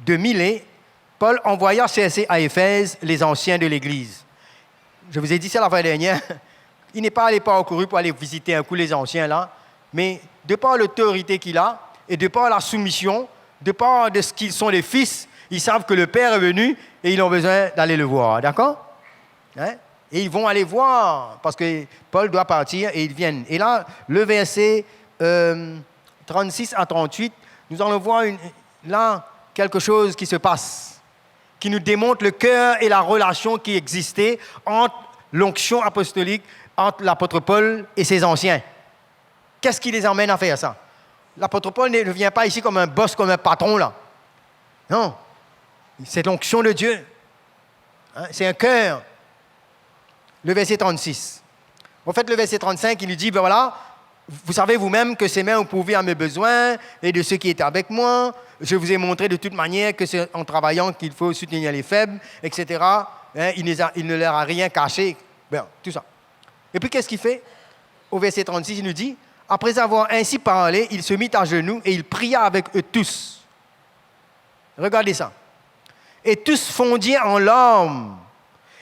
de Milet, Paul envoya chercher à Éphèse les anciens de l'Église. Je vous ai dit ça la fois dernière. Il n'est pas allé parcourir pour aller visiter un coup les anciens là, mais de par l'autorité qu'il a et de par la soumission, de par de ce qu'ils sont les fils, ils savent que le Père est venu et ils ont besoin d'aller le voir. D'accord? Hein? Et ils vont aller voir, parce que Paul doit partir et ils viennent. Et là, le verset 36 à 38, nous allons voir là quelque chose qui se passe, qui nous démontre le cœur et la relation qui existait entre l'onction apostolique, entre l'apôtre Paul et ses anciens. Qu'est-ce qui les emmène à faire ça? L'apôtre Paul ne vient pas ici comme un boss, comme un patron, là. Non. C'est l'onction de Dieu. Hein? C'est un cœur. Le verset 36. En fait, le verset 35, il nous dit, ben voilà, vous savez vous-même que ces mains ont pourvu à mes besoins et de ceux qui étaient avec moi. Je vous ai montré de toute manière que c'est en travaillant qu'il faut soutenir les faibles, etc. Hein? Il ne leur a rien caché. Ben, tout ça. Et puis, qu'est-ce qu'il fait? Au verset 36, il nous dit, après avoir ainsi parlé, il se mit à genoux et il pria avec eux tous. Regardez ça. Et tous fondirent en larmes.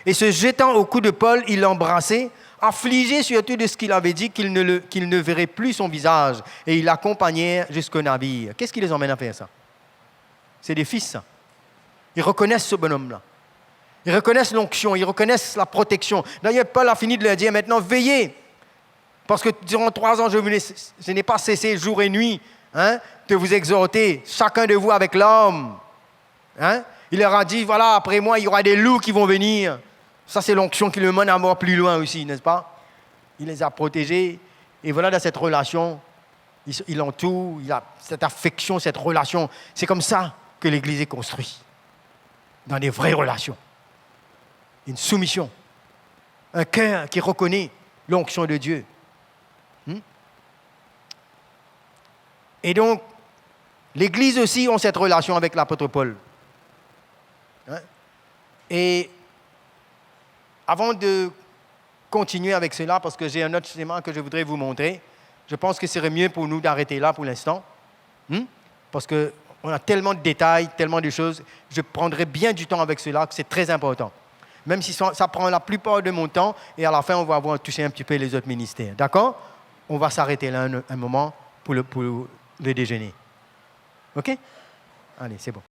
Et se jetant au cou de Paul, il l'embrassait, affligé surtout de ce qu'il avait dit, qu'il ne verrait plus son visage. Et il l'accompagnait jusqu'au navire. Qu'est-ce qui les emmène à faire ça? C'est des fils, ça. Ils reconnaissent ce bonhomme-là. Ils reconnaissent l'onction, ils reconnaissent la protection. D'ailleurs, Paul a fini de leur dire, maintenant, veillez. Parce que durant 3 ans, je n'ai pas cessé jour et nuit de vous exhorter, chacun de vous avec l'homme. Hein? Il leur a dit, voilà, après moi, il y aura des loups qui vont venir. Ça, c'est l'onction qui le mène à mort plus loin aussi, n'est-ce pas? Il les a protégés. Et voilà, dans cette relation, il l'entoure, il a cette affection, cette relation. C'est comme ça que l'Église est construite. Dans des vraies relations. Une soumission. Un cœur qui reconnaît l'onction de Dieu. Et donc, l'Église aussi a cette relation avec l'apôtre Paul. Et avant de continuer avec cela, parce que j'ai un autre schéma que je voudrais vous montrer, je pense que ce serait mieux pour nous d'arrêter là pour l'instant. Parce qu'on a tellement de détails, tellement de choses. Je prendrai bien du temps avec cela, que c'est très important. Même si ça prend la plupart de mon temps, et à la fin, on va avoir touché un petit peu les autres ministères. D'accord? On va s'arrêter là un moment pour le déjeuner. OK? Allez, c'est bon.